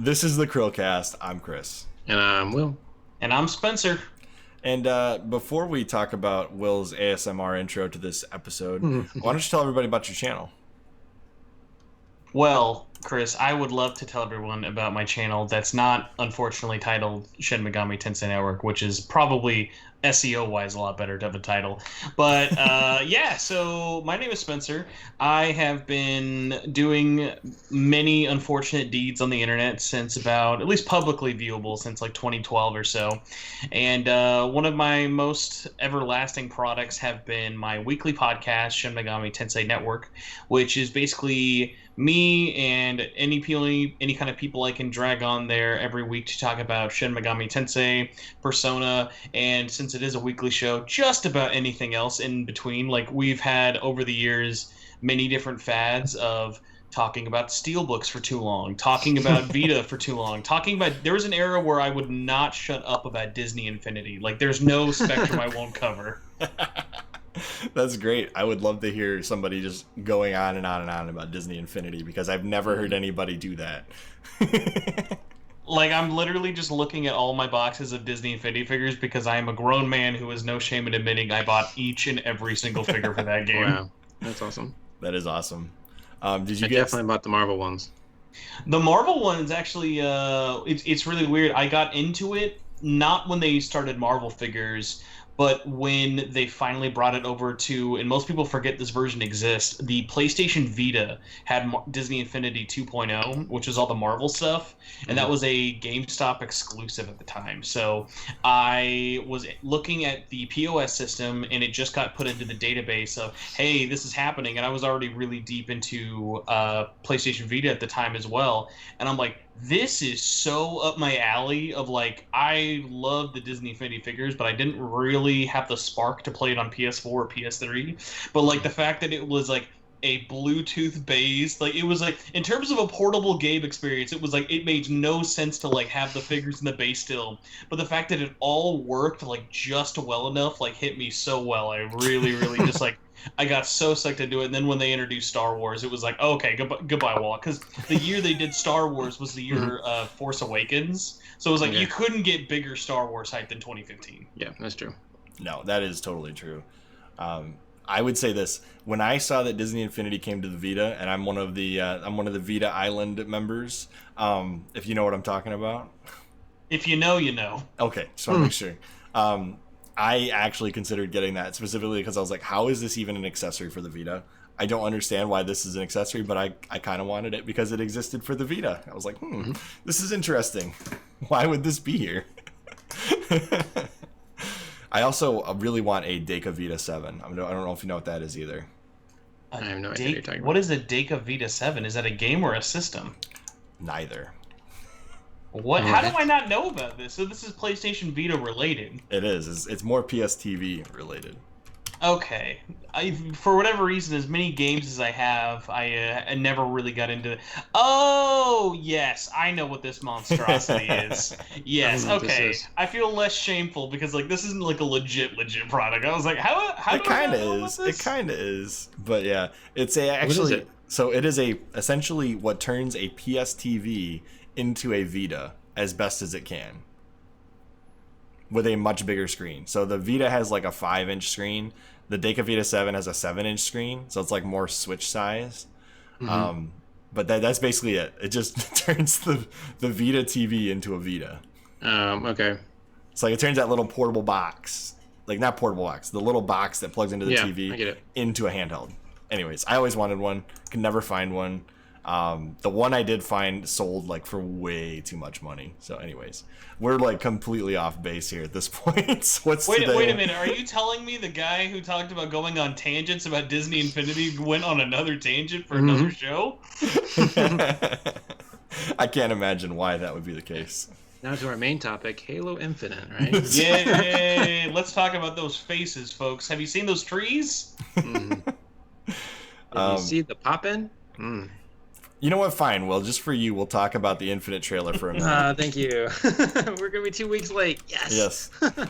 This is the CHRILLCAST. I'm Chris. And I'm Will. And I'm Spencer. And before we talk about Will's ASMR intro to this episode, why don't you tell everybody about your channel? Well, Chris, I would love to tell everyone about my channel that's not, unfortunately, titled Shin Megami Tensei Network, which is probably SEO-wise a lot better to have a title. But yeah, so my name is Spencer. I have been doing many unfortunate deeds on the internet since about, at least publicly viewable, since like 2012 or so. And one of my most everlasting products have been my weekly podcast, Shin Megami Tensei Network, which is basically me and any kind of people I can drag on there every week to talk about Shin Megami Tensei, Persona, and since it is a weekly show, just about anything else in between. Like, we've had over the years many different fads of talking about steelbooks for too long, talking about Vita for too long, there was an era where I would not shut up about Disney Infinity. Like, there's no spectrum I won't cover. That's great. I would love to hear somebody just going on and on and on about Disney Infinity, because I've never heard anybody do that. Like, I'm literally just looking at all my boxes of Disney Infinity figures because I am a grown man who has no shame in admitting I bought each and every single figure for that game. Wow, that's awesome. That is awesome. Did you I definitely bought the Marvel ones. The Marvel ones, actually, it's really weird. I got into it not when they started Marvel figures, but when they finally brought it over to, and most people forget this version exists, the PlayStation Vita had Disney Infinity 2.0, which was all the Marvel stuff, and that was a GameStop exclusive at the time. So I was looking at the POS system, and it just got put into the database of, hey, this is happening, and I was already really deep into PlayStation Vita at the time as well, and I'm like, this is so up my alley of, like, I love the Disney Infinity figures, but I didn't really have the spark to play it on PS4 or PS3. But, like, the fact that it was, like, a Bluetooth based, like, it was, like, in terms of a portable game experience, it was, like, it made no sense to, like, have the figures in the base still. But the fact that it all worked, like, just well enough, like, hit me so well. I really, really just, like, I got so psyched to do it, and then when they introduced Star Wars, it was like, oh, okay, goodbye, Walt. Because the year they did Star Wars was the year Force Awakens, so it was like, you couldn't get bigger Star Wars hype than 2015. Yeah, that's true. No, that is totally true. I would say this: when I saw that Disney Infinity came to the Vita, and I'm one of the Vita Island members. If you know what I'm talking about. If you know, you know. Okay, just want to make sure. I actually considered getting that specifically because I was like, how is this even an accessory for the Vita? I don't understand why this is an accessory, but I kind of wanted it because it existed for the Vita. I was like, this is interesting. Why would this be here? I also really want a Dekavita 7. I don't know if you know what that is either. I have no idea what you're talking about. What is a Dekavita 7? Is that a game or a system? Neither. What? How do I not know about this? So this is PlayStation Vita related. It is. It's more PSTV related. Okay. For whatever reason, as many games as I have, I never really got into it. Oh, yes. I know what this monstrosity is. Yes, okay. I feel less shameful because, like, this isn't, like, a legit product. I was like, how it kind of is. It kind of is. But, yeah. It's actually... What is it? So it is essentially what turns a PSTV into a Vita as best as it can, with a much bigger screen. So the Vita has like a 5-inch screen. The Dekavita 7 has a 7-inch screen, so it's like more Switch size. But that's basically it. It just turns the Vita TV into a Vita. Okay. It's like it turns that little portable box, like not portable box, the little box that plugs into the TV into a handheld. Anyways, I always wanted one, could never find one. The one I did find sold like for way too much money. So anyways, we're like completely off base here at this point. Wait a minute. Are you telling me the guy who talked about going on tangents about Disney Infinity went on another tangent for another show? I can't imagine why that would be the case. Now to our main topic, Halo Infinite, right? Yay! Let's talk about those faces, folks. Have you seen those trees? Did you see the pop-in? You know what? Fine. Well, just for you, we'll talk about the Infinite trailer for a minute. Thank you. We're going to be 2 weeks late. Yes. Yes.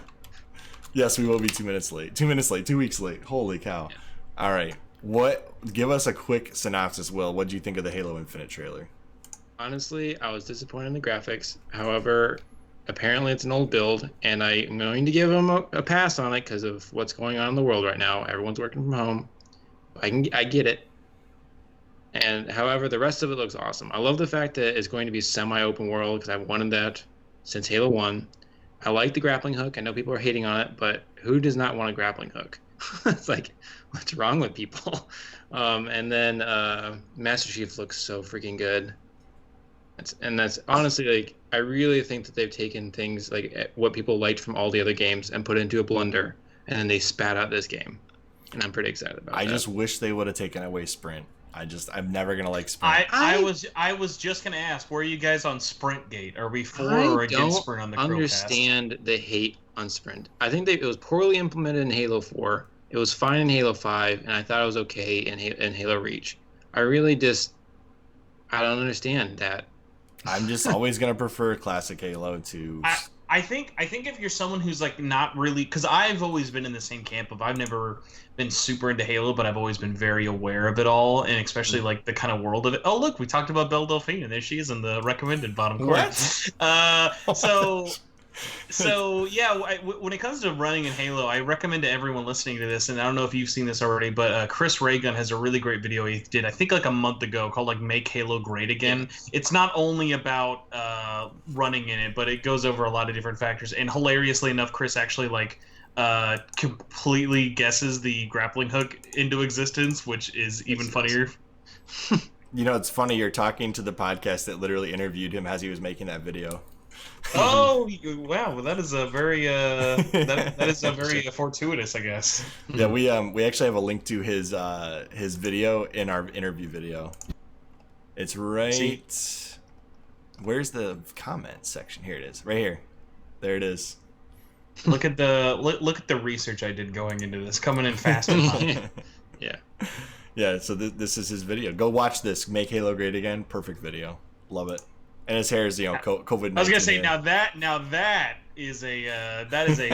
Yes, we will be 2 minutes late. 2 minutes late. 2 weeks late. Holy cow. Yeah. All right. Give us a quick synopsis, Will. What do you think of the Halo Infinite trailer? honestly, I was disappointed in the graphics. However, apparently it's an old build, and I'm going to give them a pass on it because of what's going on in the world right now. Everyone's working from home. I get it. And however, the rest of it looks awesome. I love the fact that it's going to be semi-open world because I've wanted that since Halo 1. I like the grappling hook. I know people are hating on it, but who does not want a grappling hook? It's like, what's wrong with people? And then Master Chief looks so freaking good. That's honestly, like, I really think that they've taken things like what people liked from all the other games and put it into a blender, and then they spat out this game. And I'm pretty excited about that. I just wish they would have taken away Sprint. I'm never gonna like Sprint. I was just gonna ask, where are you guys on Sprint Gate? Are we for or against Sprint on the CHRILLCAST? I don't understand the hate on Sprint. I think it was poorly implemented in Halo 4. It was fine in Halo 5, and I thought it was okay in Halo Reach. I really I don't understand that. I'm just always gonna prefer classic Halo to. I think if you're someone who's like not really, because I've always been in the same camp of I've never been super into Halo, but I've always been very aware of it all, and especially like the kind of world of it. Oh look, we talked about Belle Delphine, and there she is in the recommended bottom corner. What? So yeah, when it comes to running in Halo, I recommend to everyone listening to this, and I don't know if you've seen this already, but Chris Raygun has a really great video he did, I think like a month ago, called like "Make Halo Great Again." Yeah. It's not only about running in it, but it goes over a lot of different factors. And hilariously enough, Chris actually like completely guesses the grappling hook into existence, which is even funnier. You know, it's funny. You're talking to the podcast that literally interviewed him as he was making that video. Oh wow! Well, that is a very that is a very fortuitous, I guess. Yeah, we actually have a link to his video in our interview video. It's right. See? Where's the comment section? Here it is. Right here. There it is. Look at the research I did going into this, coming in fast. Yeah. Yeah. So this is his video. Go watch this. Make Halo Great Again. Perfect video. Love it. And his hair is, you know, COVID-19. I was gonna say hair. now that is a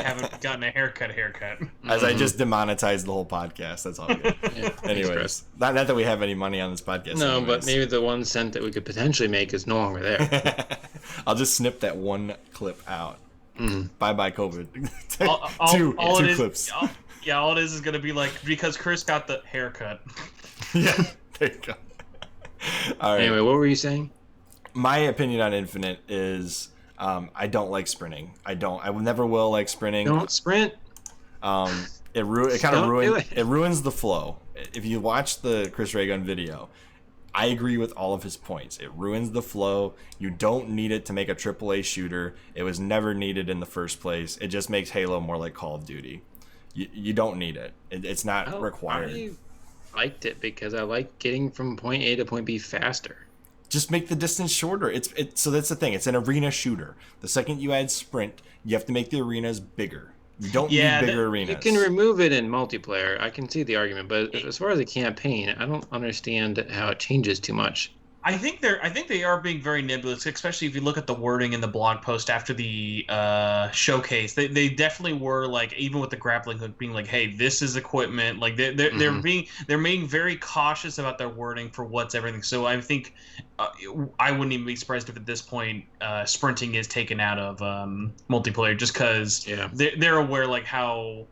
haven't gotten a haircut. As I just demonetized the whole podcast. That's all good. Yeah, anyways, not that we have any money on this podcast. No, anyways. But maybe the 1 cent that we could potentially make is no longer there. I'll just snip that one clip out. Bye bye COVID. two clips. All it is gonna be like, because Chris got the haircut. Yeah, there you go. All right. Anyway, what were you saying? My opinion on Infinite is I don't like sprinting. I never will like sprinting. Don't sprint. It ruins the flow. If you watch the Chris Raygun video, I agree with all of his points. It ruins the flow. You don't need it to make a AAA shooter. It was never needed in the first place. It just makes Halo more like Call of Duty. You don't need it. It's not required. I liked it because I like getting from point A to point B faster. Just make the distance shorter. So that's the thing. It's an arena shooter. The second you add sprint, you have to make the arenas bigger. You don't need bigger arenas. You can remove it in multiplayer. I can see the argument, but as far as a campaign, I don't understand how it changes too much. I think they are being very nebulous, especially if you look at the wording in the blog post after the showcase. They definitely were like, even with the grappling hook being like, hey, this is equipment. Like they're being very cautious about their wording for what's everything. So I think I wouldn't even be surprised if at this point sprinting is taken out of multiplayer, just because they're aware like how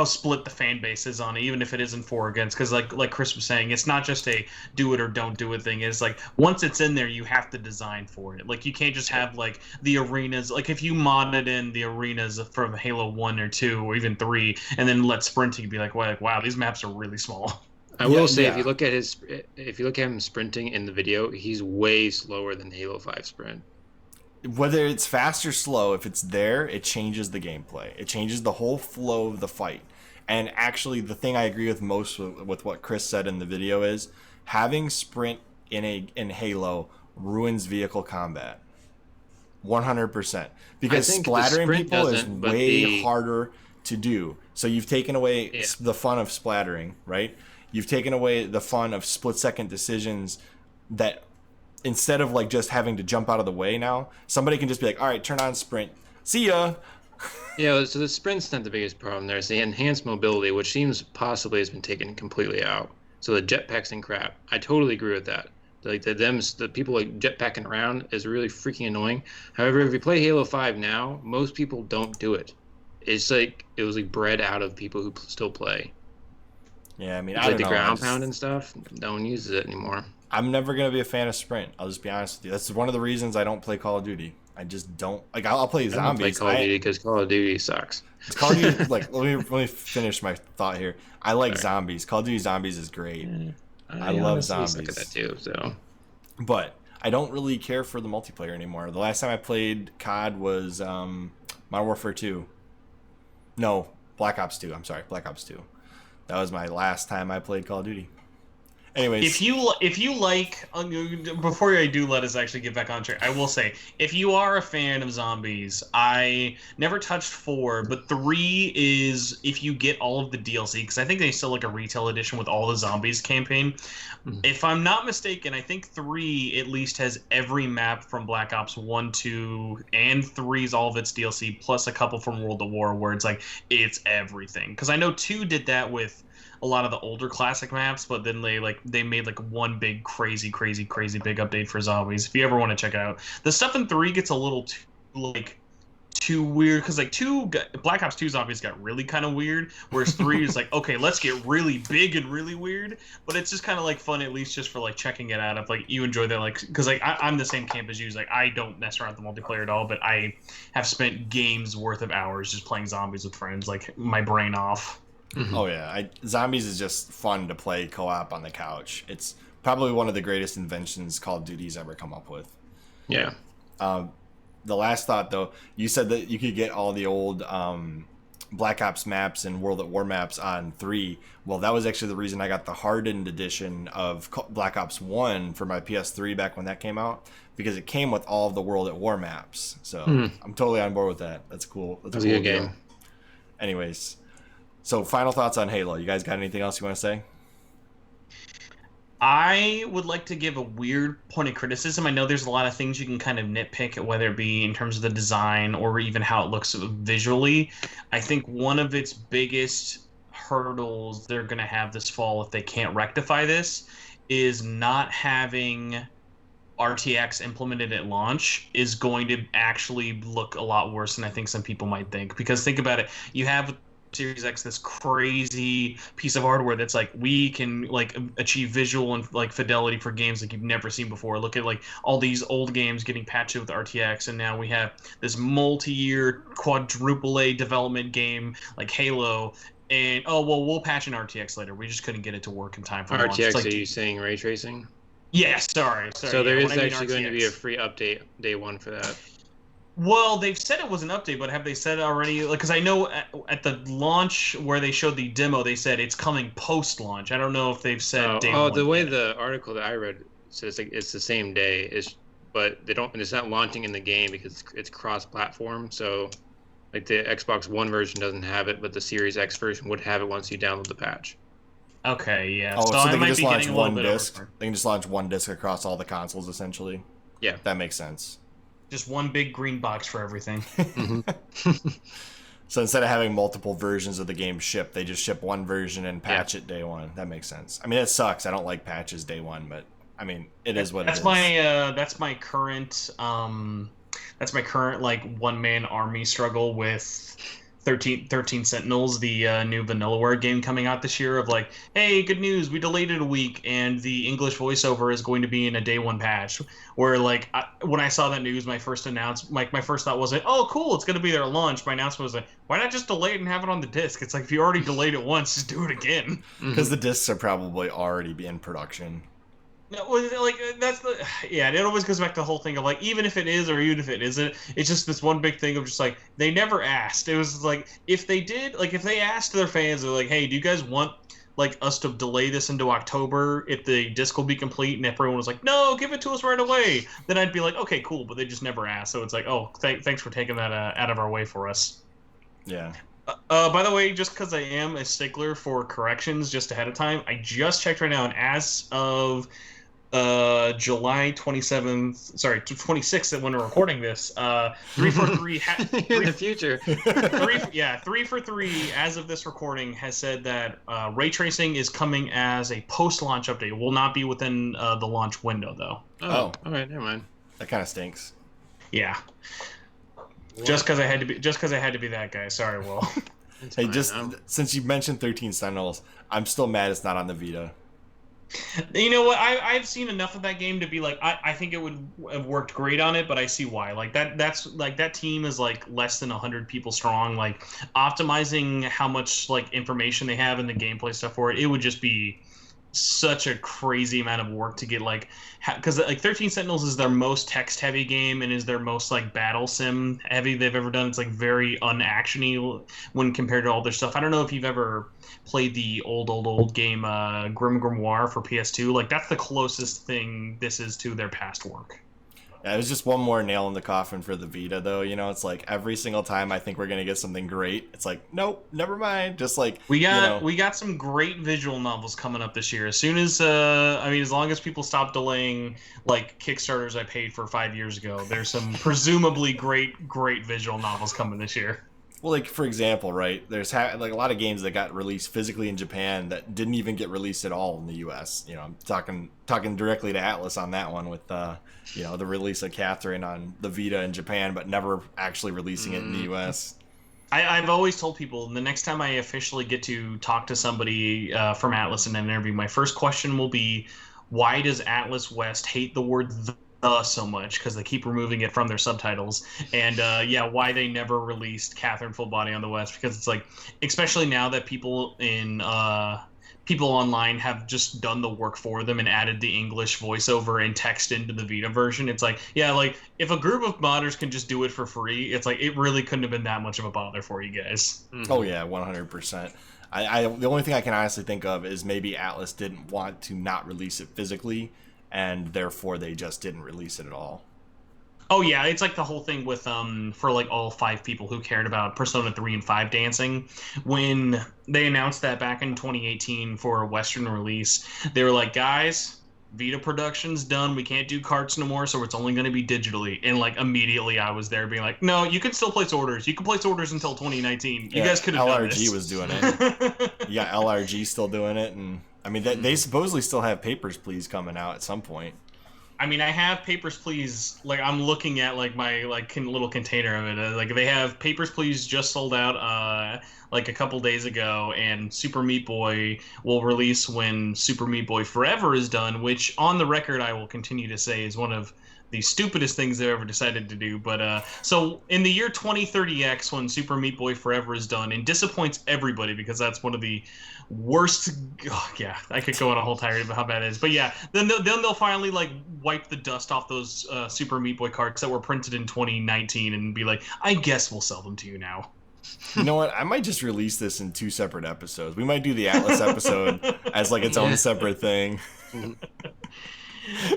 split the fan base is on it, even if it isn't for or against. Because like Chris was saying, it's not just a do it or don't do it thing. It's like once it's in there, you have to design for it. Like you can't just have like the arenas. Like if you modded in the arenas from Halo 1 or 2 or even 3, and then let sprinting be like, wow, these maps are really small. I will say, if you look at him sprinting in the video, he's way slower than Halo 5 sprint. Whether it's fast or slow, if it's there, it changes the gameplay. It changes the whole flow of the fight. And actually, the thing I agree with most with what Chris said in the video is having sprint in Halo ruins vehicle combat. 100%. Because splattering people is way harder to do. So you've taken away the fun of splattering, right? You've taken away the fun of split-second decisions that... Instead of like just having to jump out of the way now, somebody can just be like, all right, turn on sprint. See ya. Yeah, so the sprint's not the biggest problem there. It's the enhanced mobility, which seems possibly has been taken completely out. So the jetpacks and crap, I totally agree with that. Like the people like jetpacking around is really freaking annoying. However, if you play Halo 5 now, most people don't do it. It's like it was like bred out of people who still play. Yeah, I mean, It's I like don't the know. ground pound and stuff. No one uses it anymore. I'm never gonna be a fan of Sprint. I'll just be honest with you. That's one of the reasons I don't play Call of Duty. I just don't like. I'll play I don't play zombies. Call of Duty because Call of Duty sucks. Call of Duty, like, let me finish my thought here. I like Sorry. zombies. Call of Duty Zombies is great. I love honestly zombies. suck at that too. So But I don't really care for the multiplayer anymore. The last time I played COD was Modern Warfare 2. No, Black Ops 2. I'm sorry, Black Ops 2. That was my last time I played Call of Duty. Anyways, If you like, before I do let us actually get back on track, I will say, if you are a fan of zombies, I never touched 4, but 3 is, if you get all of the DLC, because I think they still like a retail edition with all the zombies campaign. Mhm. If I'm not mistaken, I think 3 at least has every map from Black Ops 1, 2, and 3's all of its DLC, plus a couple from World at War, where it's like, it's everything. Because I know 2 did that with a lot of the older classic maps, but then they made like one big crazy big update for zombies. If you ever want to check it out, the stuff in 3 gets a little too weird, because like Black Ops 2 zombies got really kind of weird, whereas 3 is like, okay, let's get really big and really weird, but it's just kind of like fun, at least just for like checking it out, if like you enjoy that, like, because like I'm the same camp as you. Like, I don't mess around with the multiplayer at all, but I have spent games worth of hours just playing zombies with friends, like my brain off. oh yeah, zombies is just fun to play co-op on the couch. It's probably one of the greatest inventions Call of Duty's ever come up with. yeah. The last thought, though, you said that you could get all the old Black Ops maps and World at War maps on 3. Well, that was actually the reason I got the hardened edition of Black Ops 1 for my PS3 back when that came out, because it came with all of the World at War maps. So I'm totally on board with that. That's cool. That's That was a good game. Anyways, so final thoughts on Halo. You guys got anything else you want to say? I would like to give a weird point of criticism. I know there's a lot of things you can kind of nitpick, whether it be in terms of the design or even how it looks visually. I think one of its biggest hurdles they're going to have this fall, if they can't rectify this, is not having RTX implemented at launch is going to actually look a lot worse than I think some people might think. Because think about it, you have Series X, this crazy piece of hardware that's like, we can like achieve visual and like fidelity for games like you've never seen before. Look at like all these old games getting patched with RTX, and now we have this multi-year quadruple A development game like Halo. And oh well, we'll patch in RTX later. We just couldn't get it to work in time for launch. RTX, Like, are you saying ray tracing? yeah, sorry. So there yeah, is when I mean actually going to be a RTX. free update day one for that. Well, they've said it was an update, but have they said it already? Like, because I know at the launch where they showed the demo, they said it's coming post-launch. I don't know if they've said day one. The way yet. the article that I read says like it's the same day, but they don't. It's not launching in the game because it's cross-platform. So, like the Xbox One version doesn't have it, but the Series X version would have it once you download the patch. Okay, yeah. Oh, so I they can might just be launch getting a little one bit disc. over. They can just launch one disc across all the consoles, essentially. Yeah. That makes sense. Just one big green box for everything. So instead of having multiple versions of the game ship, they just ship one version and patch it day one. That makes sense. I mean, it sucks. I don't like patches day one, but I mean, it is what it is. That's my current like one-man army struggle with 13 Sentinels, the new Vanillaware game coming out this year, of like, hey, good news, we delayed it a week, and the English voiceover is going to be in a day one patch. Where like when I saw that news, my first thought wasn't, oh cool, it's going to be there at launch. My announcement was like, why not just delay it and have it on the disc? It's like, if you already delayed it once, just do it again. Because the discs are probably already in production. No, like that's the yeah. And it always goes back to the whole thing of like, even if it is or even if it isn't, it's just this one big thing of just like, they never asked. It was like, if they did, like if they asked their fans, they're like, hey, do you guys want like us to delay this into October if the disc will be complete? And everyone was like, no, give it to us right away. Then I'd be like, okay, cool. But they just never asked. So it's like, oh, thanks for taking that out of our way for us. Yeah. By the way, just because I am a stickler for corrections just ahead of time, I just checked right now, and as of July 27th, sorry, 26th when we're recording this. 343 in the future. 343 as of this recording has said that ray tracing is coming as a post-launch update. It will not be within the launch window though. Oh, all right, never mind. That kind of stinks. Yeah. Just because I had to be that guy. Sorry, Will. Hey, since you mentioned 13 Sentinels, I'm still mad it's not on the Vita. You know what? I've seen enough of that game to be like, I think it would have worked great on it, but I see why. Like that's like that team is like less than 100 people strong. Like optimizing how much like information they have in the gameplay stuff for it, it would just be such a crazy amount of work to get like, because like 13 Sentinels is their most text heavy game and is their most like battle sim heavy they've ever done. It's like very unactiony when compared to all their stuff. I don't know if you've ever played the old game Grim Grimoire for PS2. Like that's the closest thing this is to their past work. Yeah, it was just one more nail in the coffin for the Vita, though. You know, it's like every single time I think we're gonna get something great, it's like, nope, never mind. Just like we got some great visual novels coming up this year. As soon as as long as people stop delaying like Kickstarters I paid for 5 years ago, there's some presumably great visual novels coming this year. Well, like for example, right? There's like a lot of games that got released physically in Japan that didn't even get released at all in the U.S. You know, I'm talking directly to Atlus on that one with the release of Catherine on the Vita in Japan, but never actually releasing it in the U.S. I've always told people the next time I officially get to talk to somebody from Atlus in an interview, my first question will be, why does Atlus West hate the word the so much? Because they keep removing it from their subtitles. And why they never released Catherine Full Body on the West, because it's like, especially now that people online have just done the work for them and added the English voiceover and text into the Vita version. It's like, yeah, like if a group of modders can just do it for free, it's like it really couldn't have been that much of a bother for you guys. Mm-hmm. Oh yeah, 100%. I the only thing I can honestly think of is maybe Atlus didn't want to not release it physically, and therefore they just didn't release it at all. Oh yeah, it's like the whole thing with for like all 5 people who cared about Persona 3 and 5 dancing. When they announced that back in 2018 for a Western release, they were like, guys, Vita production's done. We can't do carts no more, so it's only going to be digitally. And like immediately I was there being like, no, you can still place orders. You can place orders until 2019. You guys could have done this. LRG was doing it. Yeah, LRG still doing it. And I mean, they supposedly still have Papers, Please coming out at some point. I mean, I have Papers, Please. Like, I'm looking at like my little container of it. Like, they have Papers, Please just sold out like a couple days ago, and Super Meat Boy will release when Super Meat Boy Forever is done. Which, on the record, I will continue to say is one of the stupidest things they've ever decided to do. But so in the year 2030X, when Super Meat Boy Forever is done, and disappoints everybody because that's one of the worst. Oh, yeah, I could go on a whole tirade about how bad it is. But yeah, then they'll finally like wipe the dust off those Super Meat Boy carts that were printed in 2019 and be like, I guess we'll sell them to you now. You know what? I might just release this in 2 separate episodes. We might do the Atlus episode as like its own separate thing.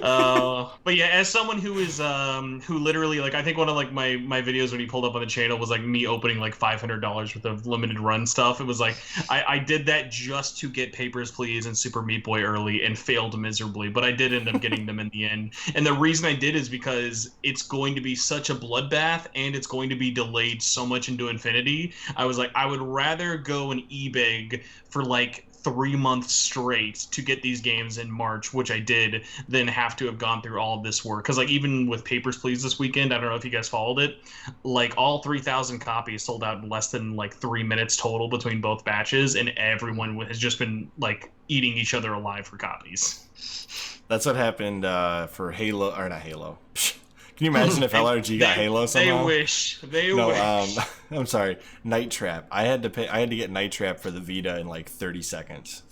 But yeah, as someone who is who literally, like, I think one of like my videos when he pulled up on the channel was like me opening like $500 worth of limited run stuff. It was like I did that just to get Papers, Please and Super Meat Boy early and failed miserably, but I did end up getting them in the end. And the reason I did is because it's going to be such a bloodbath and it's going to be delayed so much into infinity. I was like, I would rather go and eBay for like 3 months straight to get these games in March, which I did, than have to have gone through all of this work. Because like even with Papers, Please this weekend, I don't know if you guys followed it, like all 3,000 copies sold out in less than like 3 minutes total between both batches, and everyone has just been like eating each other alive for copies. That's what happened for Halo, or not Halo. Can you imagine if LRG got Halo somehow? They wish. I'm sorry. Night Trap. I had to get Night Trap for the Vita in like 30 seconds.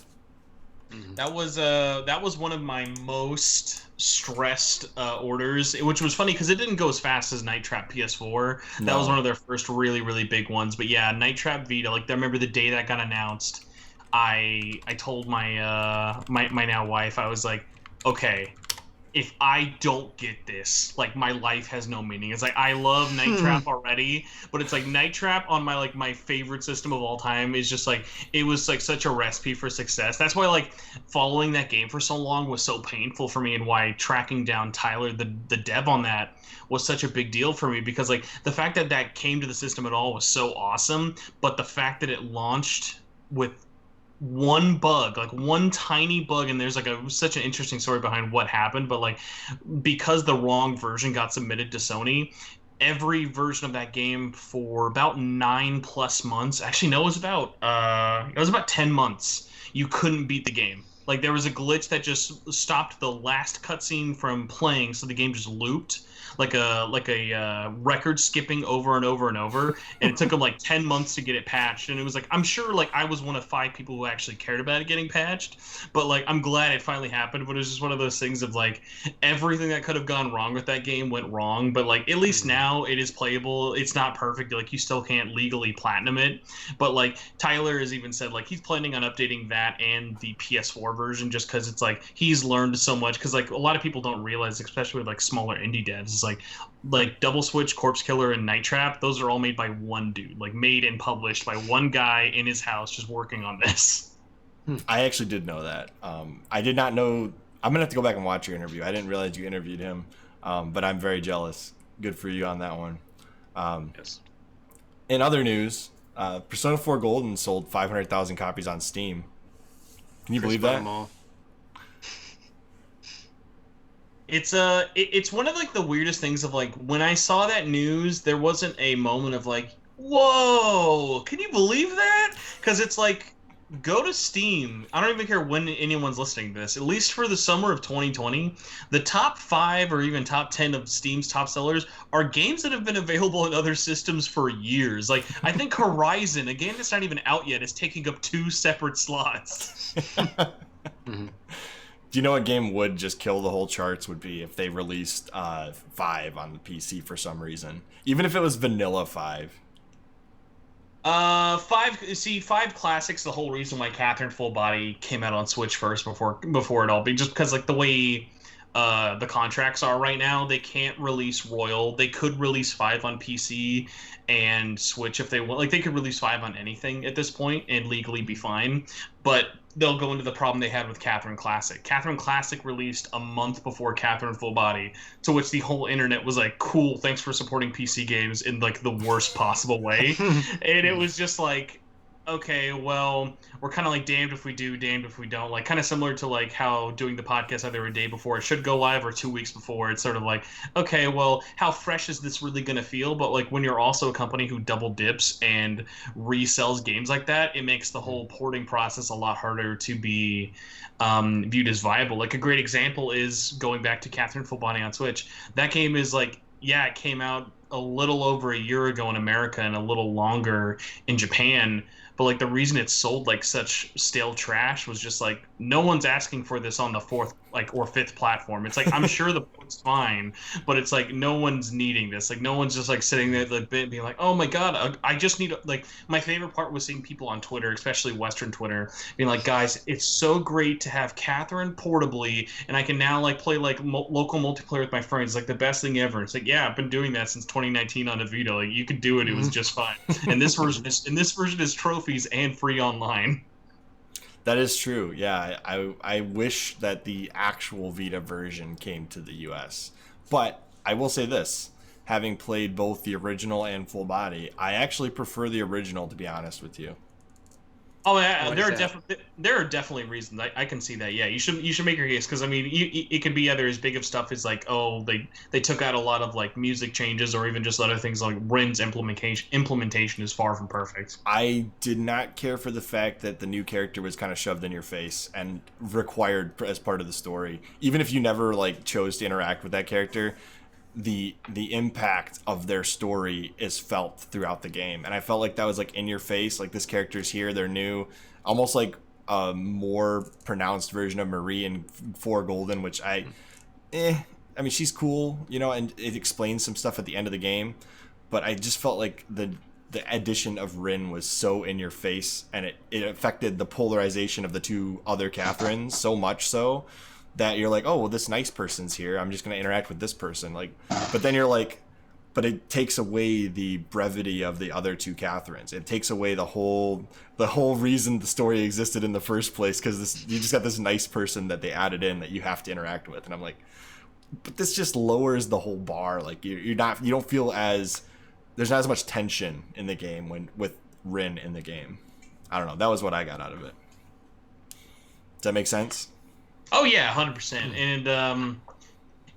That was one of my most stressed orders, which was funny because it didn't go as fast as Night Trap PS4. No. That was one of their first really, really big ones. But yeah, Night Trap Vita. Like I remember the day that got announced, I told my my now wife, I was like, okay, if I don't get this, like my life has no meaning. It's like I love Night Trap already, but it's like Night Trap on my favorite system of all time is just like it was like such a recipe for success. That's why like following that game for so long was so painful for me, and why tracking down Tyler, the dev on that, was such a big deal for me, because like the fact that that came to the system at all was so awesome, but the fact that it launched with one bug, like one tiny bug, and there's like such an interesting story behind what happened, but like because the wrong version got submitted to Sony, every version of that game for about 9+ months, actually no, it was about 10 months, you couldn't beat the game. Like there was a glitch that just stopped the last cutscene from playing, so the game just looped like a record skipping over and over and over, and it took them like 10 months to get it patched. And it was like, I'm sure like I was one of 5 people who actually cared about it getting patched, but like I'm glad it finally happened. But it was just one of those things of like everything that could have gone wrong with that game went wrong, but like at least now it is playable. It's not perfect, like you still can't legally platinum it, but like Tyler has even said like he's planning on updating that and the PS4 version, just because it's like he's learned so much, because like a lot of people don't realize, especially with like smaller indie devs, it's like Double Switch, Corpse Killer, and Night Trap, those are all made by one dude, like made and published by one guy in his house just working on this. I actually did know that. I did not know. I'm gonna have to go back and watch your interview. I didn't realize you interviewed him, but I'm very jealous. Good for you on that one. Yes. In other news, Persona 4 Golden sold 500,000 copies on Steam. Can you believe that? It's one of like the weirdest things of like when I saw that news, there wasn't a moment of like, whoa, can you believe that? Because it's like, go to Steam. I don't even care when anyone's listening to this. At least for the summer of 2020, the top 5 or even top 10 of Steam's top sellers are games that have been available in other systems for years. Like I think Horizon, a game that's not even out yet, is taking up 2 separate slots. Mm-hmm. Do you know what game would just kill the whole charts would be if they released 5 on the PC for some reason, even if it was vanilla 5? 5 classics. The whole reason why Catherine Full Body came out on Switch first before it all, just because like the way the contracts are right now, they can't release Royal. They could release 5 on PC and Switch if they want. Like they could release 5 on anything at this point and legally be fine, but they'll go into the problem they had with Catherine Classic. Catherine Classic released a month before Catherine Full Body, to which the whole internet was like, cool, thanks for supporting PC games in like the worst possible way. And it was just like, okay, well, we're kind of like damned if we do, damned if we don't. Like kind of similar to like how doing the podcast either a day before it should go live or 2 weeks before. It's sort of like, okay, well, how fresh is this really going to feel? But like when you're also a company who double dips and resells games like that, it makes the whole porting process a lot harder to be viewed as viable. Like a great example is going back to Catherine Full Body on Switch. That game is like, yeah, it came out a little over a year ago in America and a little longer in Japan. But like the reason it sold like such stale trash was just like no one's asking for this on the 4th or 5th platform. It's like I'm sure the port's fine, but it's like no one's needing this. Like no one's just like sitting there like being like, oh my god, I just need like. My favorite part was seeing people on Twitter, especially Western Twitter, being like, guys, it's so great to have Catherine portably, and I can now like play like local multiplayer with my friends. Like the best thing ever. It's like, yeah, I've been doing that since 2019 on a Vita. Like you could do it. It was just fine. And this version is trophies and free online. That is true. Yeah, I wish that the actual Vita version came to the US. But I will say this, having played both the original and Full Body, I actually prefer the original, to be honest with you. Oh yeah, there are definitely reasons. I can see that. Yeah, you should make your case, because I mean, it could be either as big of stuff as like, oh, they took out a lot of like music changes, or even just other things like Rin's implementation is far from perfect. I did not care for the fact that the new character was kind of shoved in your face and required as part of the story, even if you never like chose to interact with that character. The impact of their story is felt throughout the game, and I felt like that was like in your face. Like this character's here, they're new, almost like a more pronounced version of Marie in 4 Golden, which I mean she's cool, you know, and it explains some stuff at the end of the game, but I just felt like the addition of Rin was so in your face, and it affected the polarization of the 2 other Catherines so much so that you're like, oh, well, this nice person's here. I'm just going to interact with this person. Like, but then you're like, but it takes away the brevity of the other two Catherines. It takes away the whole reason the story existed in the first place, because you just got this nice person that they added in that you have to interact with. And I'm like, but this just lowers the whole bar. Like you don't feel as, there's not as much tension in the game with Rin in the game. I don't know. That was what I got out of it. Does that make sense? Oh yeah, 100%. And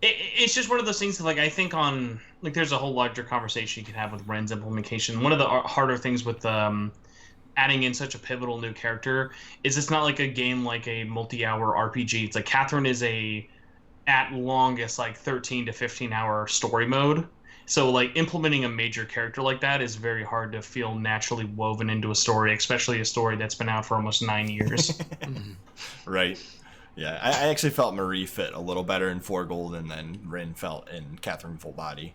it's just one of those things that, like, I think on, like, there's a whole larger conversation you can have with Ren's implementation. One of the harder things with adding in such a pivotal new character is it's not like a game like a multi-hour RPG. It's like Catherine is at longest, like 13 to 15 hour story mode. So, like, implementing a major character like that is very hard to feel naturally woven into a story, especially a story that's been out for almost 9 years. Right. Yeah, I actually felt Marie fit a little better in 4 Golden than Rin felt in Catherine Full Body.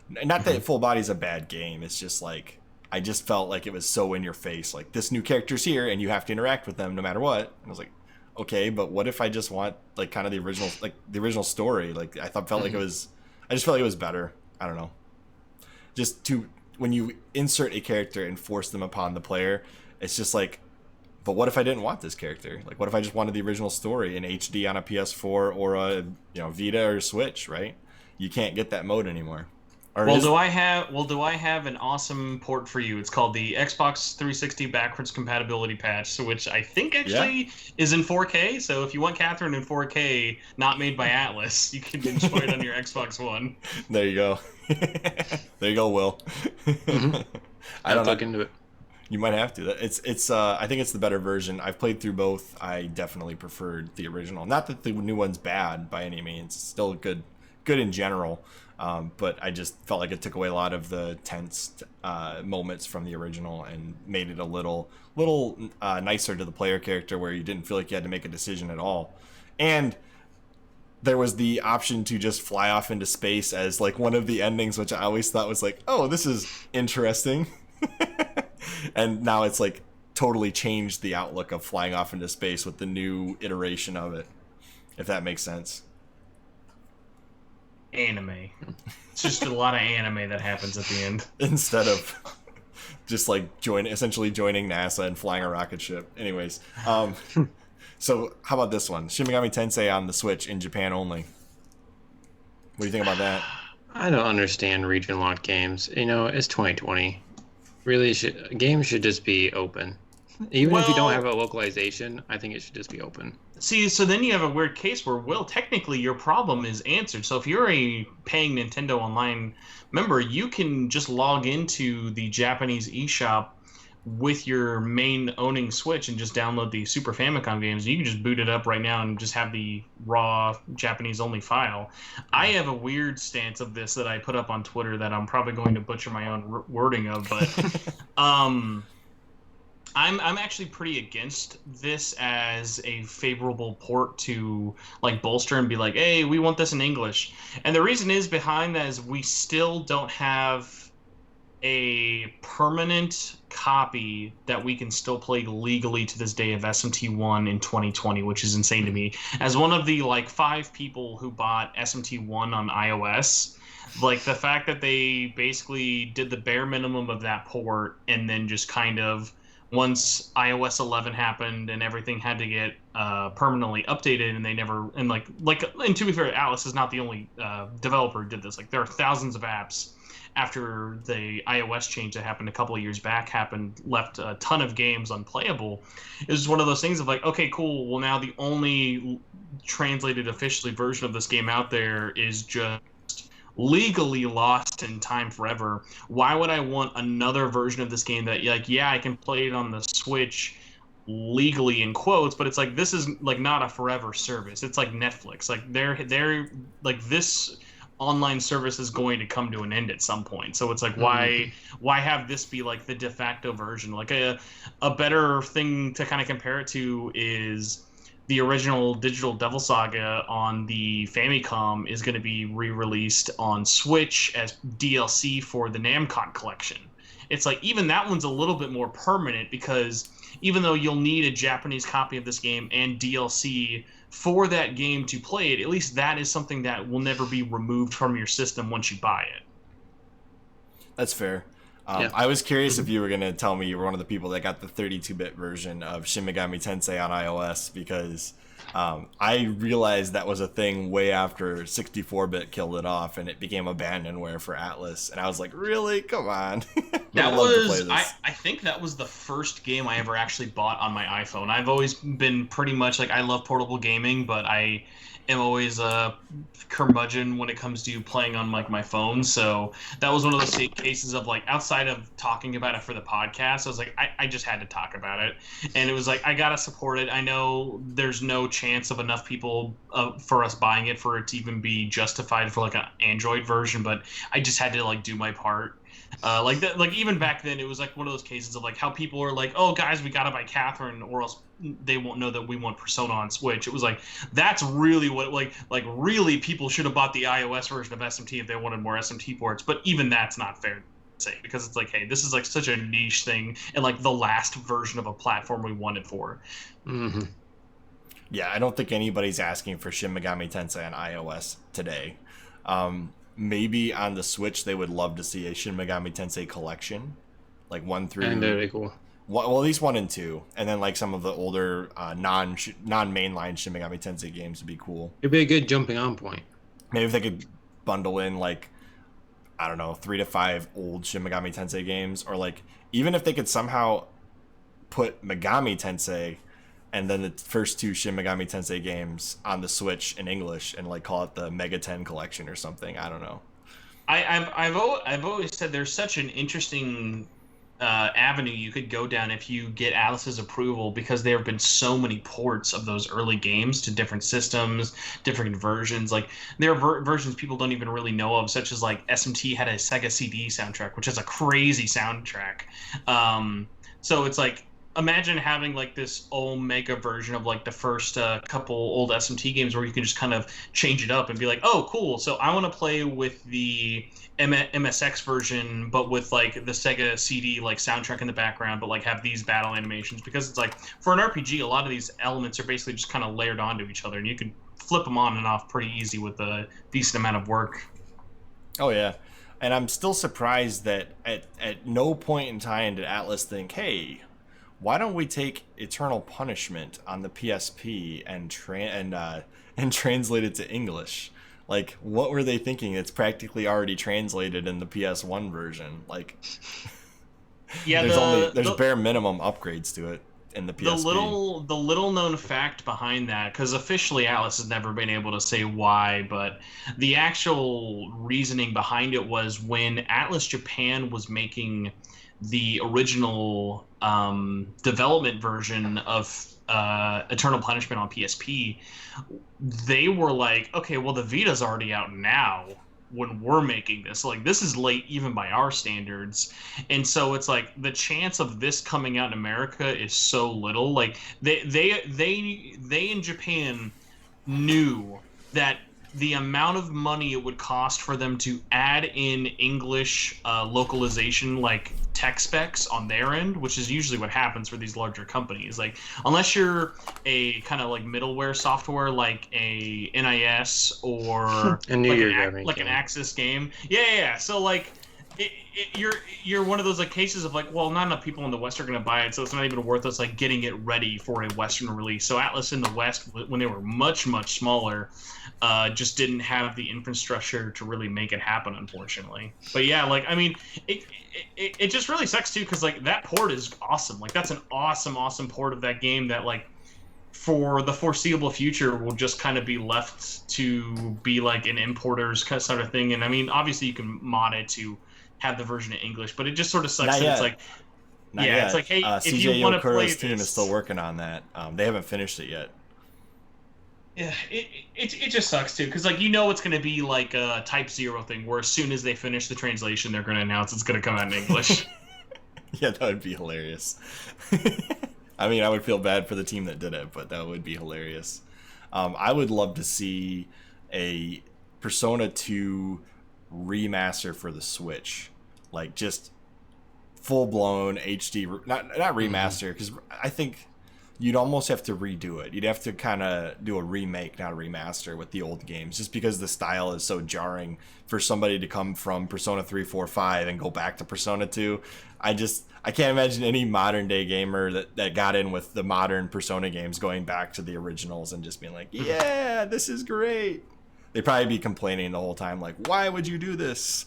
Not that Full Body's a bad game, it's just like, I just felt like it was so in your face. Like, this new character's here and you have to interact with them no matter what. And I was like, okay, but what if I just want, like, kind of the original story? Like, I just felt like it was better. I don't know. When you insert a character and force them upon the player, it's just like, but what if I didn't want this character? Like, what if I just wanted the original story in HD on a PS4 or a Vita or Switch, right? You can't get that mode anymore. Do I have an awesome port for you? It's called the Xbox 360 backwards compatibility patch, which I think actually is in 4K. So if you want Catherine in 4K, not made by Atlus, you can enjoy it on your Xbox One. There you go. There you go, Will. I don't look into it. You might have to. It's I think it's the better version. I've played through both. I definitely preferred the original. Not that the new one's bad by any means. It's still good in general. But I just felt like it took away a lot of the tense moments from the original and made it a little nicer to the player character, where you didn't feel like you had to make a decision at all. And there was the option to just fly off into space as like one of the endings, which I always thought was like, oh, this is interesting. And now it's like totally changed the outlook of flying off into space with the new iteration of it, if that makes sense. Anime. It's just a lot of anime that happens at the end. Instead of just like essentially joining NASA and flying a rocket ship. Anyways, so how about this one? Shin Megami Tensei on the Switch in Japan only. What do you think about that? I don't understand region locked games. It's 2020. Really, games should just be open. Even if you don't have a localization, I think it should just be open. See, so then you have a weird case where, Will, technically your problem is answered. So if you're a paying Nintendo Online member, you can just log into the Japanese eShop with your main owning Switch and just download the Super Famicom games. You can just boot it up right now and just have the raw Japanese-only file. I have a weird stance of this that I put up on Twitter that I'm probably going to butcher my own wording of, but I'm actually pretty against this as a favorable port to like bolster and be like, hey, we want this in English. And the reason is behind that is we still don't have a permanent copy that we can still play legally to this day of SMT1 in 2020, which is insane to me. As one of the like 5 people who bought SMT1 on iOS, like the fact that they basically did the bare minimum of that port and then just kind of, once iOS 11 happened and everything had to get permanently updated, and they never, and and to be fair, Atlus is not the only developer who did this. Like, there are thousands of apps after the iOS change that happened a couple of years back left a ton of games unplayable. It was one of those things of like, okay, cool, well now the only translated officially version of this game out there is just legally lost in time forever. Why would I want another version of this game that, like, yeah, I can play it on the Switch legally in quotes, but it's like, this is like not a forever service. It's like Netflix. Like they're like, this online service is going to come to an end at some point. So it's like, why have this be like the de facto version? Like a better thing to kind of compare it to is the original Digital Devil Saga on the Famicom is going to be re-released on Switch as DLC for the Namcon collection. It's like, even that one's a little bit more permanent, because even though you'll need a Japanese copy of this game and DLC for that game to play it, at least that is something that will never be removed from your system once you buy it. That's fair. Yeah. I was curious if you were going to tell me you were one of the people that got the 32-bit version of Shin Megami Tensei on iOS, because I realized that was a thing way after 64-bit killed it off and it became abandonware for Atlus. And I was like, really? Come on. That was, I think that was the first game I ever actually bought on my iPhone. I've always been pretty much like, I love portable gaming, but I am always a curmudgeon when it comes to playing on like my phone. So that was one of those cases of like, outside of talking about it for the podcast, I was like, I just had to talk about it. And it was like, I gotta support it. I know there's no chance of enough people for us buying it for it to even be justified for like an Android version, but I just had to like do my part. Like that, like even back then, it was like one of those cases of like how people are like, "Oh, guys, we gotta buy Catherine, or else they won't know that we want Persona on Switch." It was like that's really what like really people should have bought the iOS version of SMT if they wanted more SMT ports. But even that's not fair to say, because it's like, hey, this is like such a niche thing and like the last version of a platform we wanted for. Mm-hmm. Yeah, I don't think anybody's asking for Shin Megami Tensei on iOS today. Maybe on the Switch they would love to see a Shin Megami Tensei collection, like 1 through. And that'd be cool. Well, at least 1 and 2, and then like some of the older non-mainline Shin Megami Tensei games would be cool. It'd be a good jumping on point. Maybe if they could bundle in like, I don't know, 3 to 5 old Shin Megami Tensei games, or like even if they could somehow put Megami Tensei and then the first 2 Shin Megami Tensei games on the Switch in English, and like call it the Mega 10 collection or something. I don't know. I've always said there's such an interesting avenue you could go down if you get Atlus's approval, because there have been so many ports of those early games to different systems, different versions. Like there are versions people don't even really know of, such as like SMT had a Sega CD soundtrack, which is a crazy soundtrack. So it's like, imagine having like this Omega version of like the first couple old SMT games where you can just kind of change it up and be like, oh, cool. So I want to play with the MSX version, but with like the Sega CD like soundtrack in the background, but like have these battle animations, because it's like for an RPG, a lot of these elements are basically just kind of layered onto each other, and you can flip them on and off pretty easy with a decent amount of work. Oh yeah. And I'm still surprised that at no point in time did Atlus think, hey, why don't we take Eternal Punishment on the PSP and translate it to English? Like, what were they thinking? It's practically already translated in the PS1 version. Like, yeah, there's bare minimum upgrades to it in the PSP. The little known fact behind that, because officially Atlus has never been able to say why, but the actual reasoning behind it was when Atlus Japan was making the original development version of Eternal Punishment on PSP, they were like, okay, well, the Vita's already out now when we're making this. Like, this is late even by our standards. And so it's like the chance of this coming out in America is so little. Like, they in Japan knew that the amount of money it would cost for them to add in English localization, like tech specs on their end, which is usually what happens for these larger companies. Like, unless you're a kind of like middleware software, like a NIS or like an Axis game. Yeah. So like, you're one of those like cases of like, well, not enough people in the West are going to buy it, so it's not even worth us like getting it ready for a Western release. So Atlus in the West, when they were much smaller, just didn't have the infrastructure to really make it happen, unfortunately. But yeah, like, I mean, it just really sucks too, because like that port is awesome. Like, that's an awesome port of that game that like for the foreseeable future will just kind of be left to be like an importer's sort of thing. And I mean, obviously you can mod it to have the version in English, but it just sort of sucks that it's like, it's like, hey, if CJ you want to play this, team is still working on that. They haven't finished it yet. Yeah, it just sucks too, because like, you know, it's going to be like a Type 0 thing where as soon as they finish the translation, they're going to announce it's going to come out in English. Yeah, that would be hilarious. I mean, I would feel bad for the team that did it, but that would be hilarious. I would love to see a Persona 2 remaster for the Switch, like just full blown HD, not remaster, because I think you'd almost have to redo it. You'd have to kind of do a remake, not a remaster, with the old games, just because the style is so jarring for somebody to come from Persona 3, 4, 5 and go back to Persona 2. I can't imagine any modern day gamer that got in with the modern Persona games going back to the originals and just being like, yeah, this is great. They'd probably be complaining the whole time, like, why would you do this?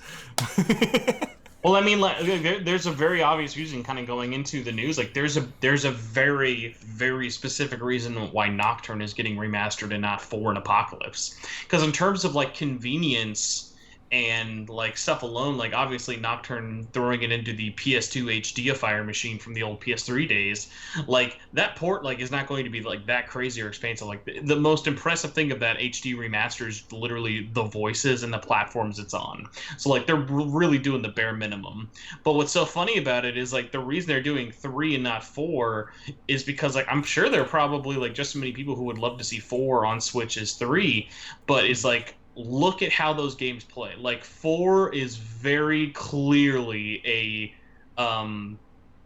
Well, I mean, like, there's a very obvious reason kind of going into the news. Like, there's a very, very specific reason why Nocturne is getting remastered and not 4 and Apocalypse. Because in terms of, like, convenience and, like, stuff alone, like, obviously Nocturne throwing it into the PS2 HDifier machine from the old PS3 days, like, that port, like, is not going to be, like, that crazy or expansive. Like, the most impressive thing of that HD remaster is literally the voices and the platforms it's on. So, like, they're really doing the bare minimum. But what's so funny about it is, like, the reason they're doing 3 and not 4 is because, like, I'm sure there are probably, like, just as many people who would love to see 4 on Switch as 3, but it's, like, look at how those games play. Like, 4 is very clearly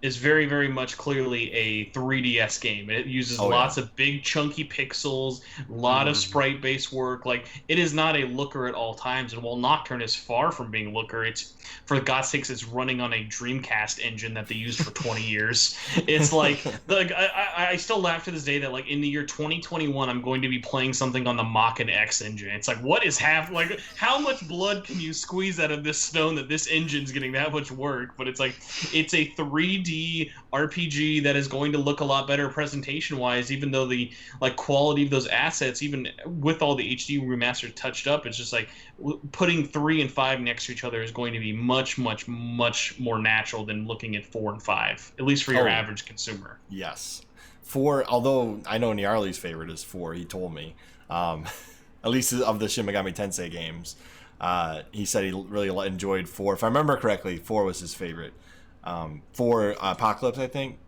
is very, very much clearly a 3DS game. It uses lots of big chunky pixels, a lot of sprite-based work. Like, it is not a looker at all times. And while Nocturne is far from being looker, it's, for God's sakes, it's running on a Dreamcast engine that they used for 20 years. It's like I still laugh to this day that, like, in the year 2021, I'm going to be playing something on the Mach-and X engine. It's like, what is like, how much blood can you squeeze out of this stone that this engine's getting that much work? But it's like, it's a 3D RPG that is going to look a lot better presentation wise, even though the, like, quality of those assets, even with all the HD remastered touched up, it's just like putting 3 and 5 next to each other is going to be much more natural than looking at 4 and 5, at least for your average consumer. Yes. 4, although I know Nyarly's favorite is 4, he told me, at least of the Shin Megami Tensei games. He said he really enjoyed 4. If I remember correctly, 4 was his favorite. 4 Apocalypse, I think.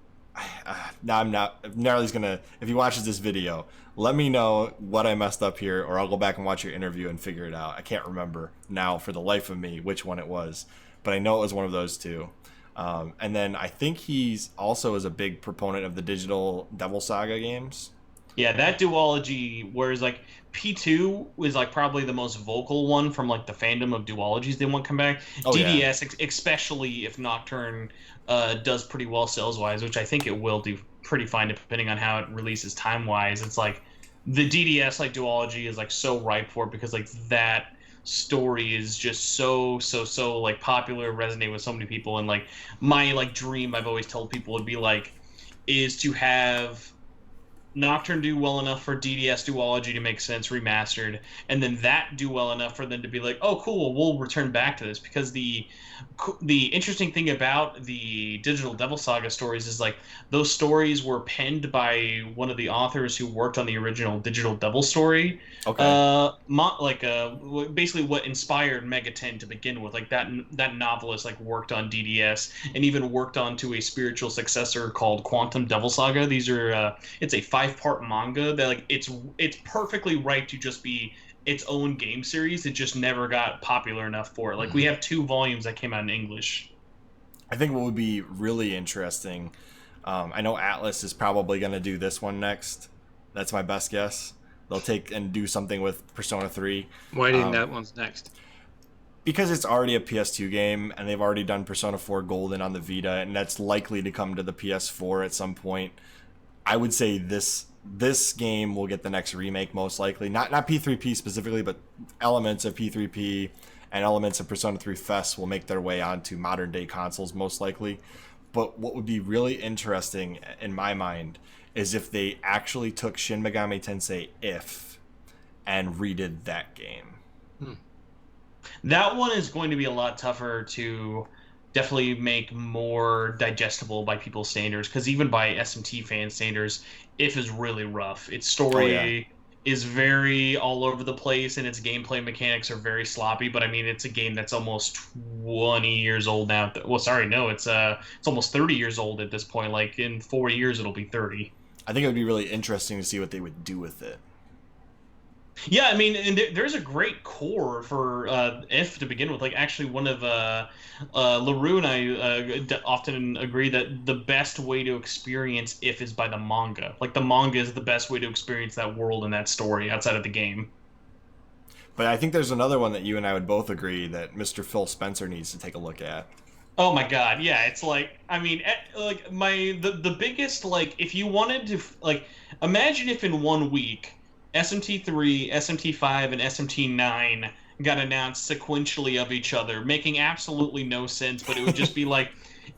Now I'm not. If Gnarly's gonna, if he watches this video, let me know what I messed up here, or I'll go back and watch your interview and figure it out. I can't remember now for the life of me which one it was, but I know it was one of those two. And then I think he's also is a big proponent of the digital Devil Saga games. Yeah, that duology, whereas, like, P2 was, like, probably the most vocal one from, like, the fandom of duologies they want to come back. DDS, especially if Nocturne does pretty well sales-wise, which I think it will do pretty fine depending on how it releases time-wise. It's like the DDS, like, duology is, like, so ripe for it because, like, that story is just so like popular, resonate with so many people. And, like, my, like, dream I've always told people would be, like, is to have Nocturne do well enough for DDS duology to make sense remastered, and then that do well enough for them to be like, oh cool, we'll return back to this. Because the interesting thing about the digital Devil Saga stories is, like, those stories were penned by one of the authors who worked on the original digital Devil story. Basically what inspired Mega 10 to begin with. Like, that novelist, like, worked on DDS and even worked on to a spiritual successor called Quantum Devil Saga. These are it's a 5-part manga that, like, it's perfectly right to just be its own game series. It just never got popular enough for it. Like, we have 2 volumes that came out in English. I think what would be really interesting, I know Atlus is probably going to do this one next. That's my best guess. They'll take and do something with Persona 3. Why do you think that one's next? Because it's already a PS2 game, and they've already done Persona 4 Golden on the Vita, and that's likely to come to the PS4 at some point. I would say this game will get the next remake most likely. Not P3P specifically, but elements of P3P and elements of Persona 3 Fest will make their way onto modern day consoles most likely. But what would be really interesting in my mind is if they actually took Shin Megami Tensei If and redid that game. That one is going to be a lot tougher to definitely make more digestible by people's standards, because even by SMT fan standards, If is really rough. Its story is very all over the place, and its gameplay mechanics are very sloppy. But I mean, it's a game that's almost 20 years old now. Well, sorry, no, it's almost 30 years old at this point. Like, in 4 years, it'll be 30. I think it would be really interesting to see what they would do with it. Yeah, I mean, and there's a great core for if to begin with. Like, actually, one of LaRue and I often agree that the best way to experience if is by the manga. Like, the manga is the best way to experience that world and that story outside of the game. But I think there's another one that you and I would both agree that Mr. Phil Spencer needs to take a look at. Oh my God, yeah, it's like, I mean, like the biggest, like, if you wanted to, like, imagine if in 1 week SMT3, SMT5, and SMT9 got announced sequentially of each other, making absolutely no sense, but it would just be like,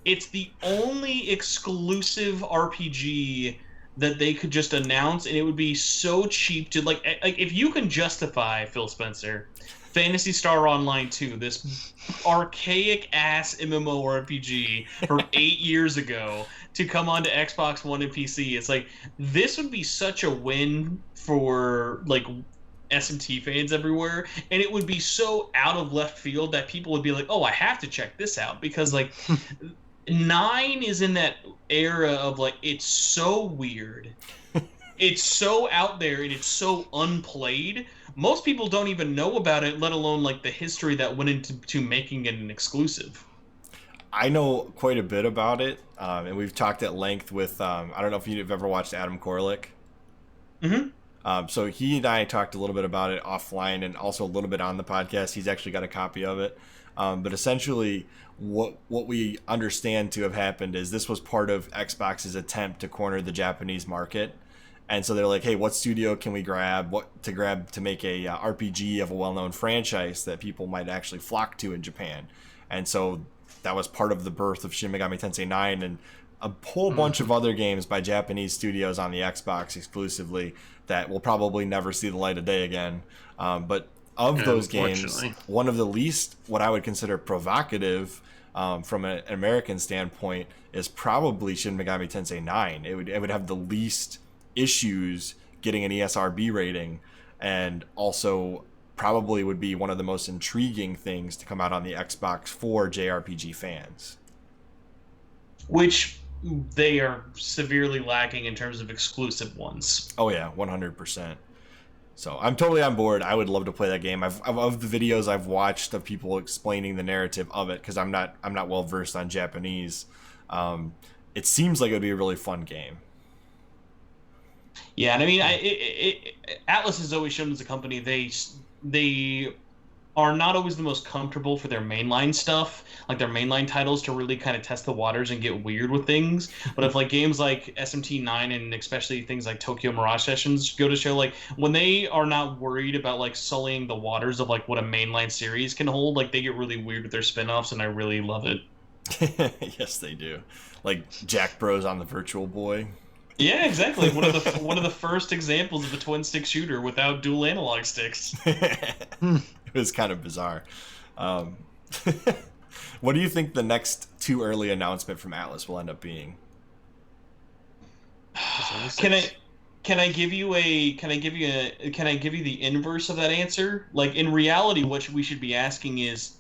it's the only exclusive RPG that they could just announce, and it would be so cheap to, like if you can justify, Phil Spencer, Phantasy Star Online 2, this archaic ass MMORPG from 8 years ago, to come onto Xbox One and PC. It's like, this would be such a win for like SMT fans everywhere, and it would be so out of left field that people would be like, "Oh, I have to check this out," because like 9 is in that era of like, it's so weird. It's so out there and it's so unplayed. Most people don't even know about it, let alone like the history that went into making it an exclusive. I know quite a bit about it, and we've talked at length with, I don't know if you've ever watched Adam Korlick. Mm-hmm. So he and I talked a little bit about it offline and also a little bit on the podcast. He's actually got a copy of it. But essentially, what we understand to have happened is this was part of Xbox's attempt to corner the Japanese market. And so they're like, hey, what studio can we grab to make a RPG of a well-known franchise that people might actually flock to in Japan? And so that was part of the birth of Shin Megami Tensei 9 and a whole bunch of other games by Japanese studios on the Xbox exclusively that will probably never see the light of day again. But of those games, one of the least, what I would consider provocative from an American standpoint, is probably Shin Megami Tensei 9. It would have the least issues getting an ESRB rating, and also probably would be one of the most intriguing things to come out on the Xbox for JRPG fans. Which they are severely lacking in terms of exclusive ones. Oh yeah, 100%. So I'm totally on board. I would love to play that game. I've of the videos I've watched of people explaining the narrative of it, because I'm not well versed on Japanese. It seems like it would be a really fun game. Yeah, and I mean, Atlus has always shown as a company they are not always the most comfortable for their mainline stuff, like their mainline titles, to really kind of test the waters and get weird with things. But if like games like SMT9 and especially things like Tokyo Mirage Sessions go to show, like when they are not worried about like sullying the waters of like what a mainline series can hold, like they get really weird with their spin-offs, and I really love it. Yes, they do. Like Jack Bros on the Virtual Boy. Yeah, exactly. One of the first examples of a twin stick shooter without dual analog sticks. It was kind of bizarre. What do you think the next too early announcement from Atlus will end up being? Can I give you the inverse of that answer? Like, in reality, what we should be asking is,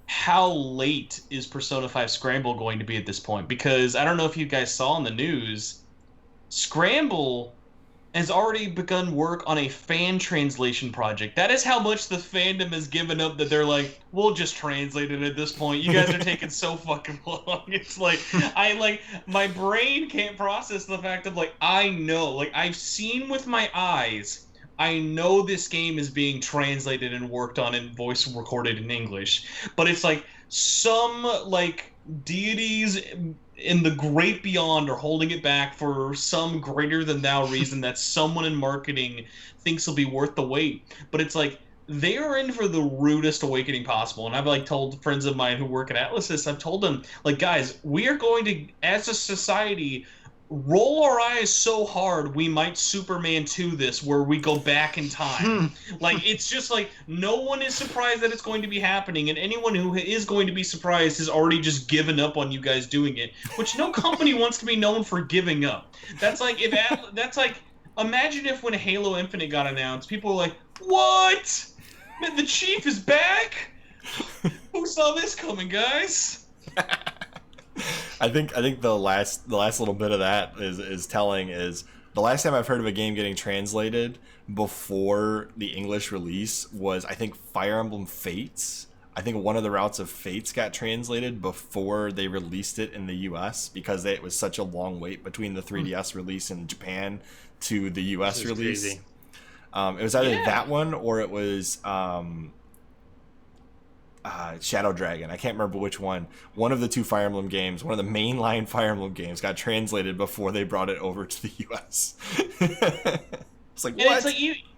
how late is Persona 5 Scramble going to be at this point? Because I don't know if you guys saw in the news, Scramble has already begun work on a fan translation project. That is how much the fandom has given up, that they're like, we'll just translate it at this point. You guys are taking so fucking long. It's like, my brain can't process the fact of like, I know, like I've seen with my eyes, I know this game is being translated and worked on and voice recorded in English, but it's like some like deities in the great beyond are holding it back for some greater than thou reason that someone in marketing thinks will be worth the wait. But it's like, they are in for the rudest awakening possible. And I've like told friends of mine who work at Atlus, I've told them, like, guys, we are going to, as a society, roll our eyes so hard we might Superman 2 this, where we go back in time. Like, it's just like, no one is surprised that it's going to be happening, and anyone who is going to be surprised has already just given up on you guys doing it, which no company wants to be known for giving up. That's like, imagine if when Halo Infinite got announced, people were like, what? Man, the Chief is back? Who saw this coming, guys? I think the last little bit of that is telling, is The last time I've heard of a game getting translated before the English release was, I think, Fire Emblem Fates. I think one of the routes of Fates got translated before they released it in the US because it was such a long wait between the 3DS release in Japan to the US release. Crazy. It was either that one or it was Shadow Dragon. I can't remember which one. One of the two Fire Emblem games, one of the mainline Fire Emblem games, got translated before they brought it over to the US. It's like, what?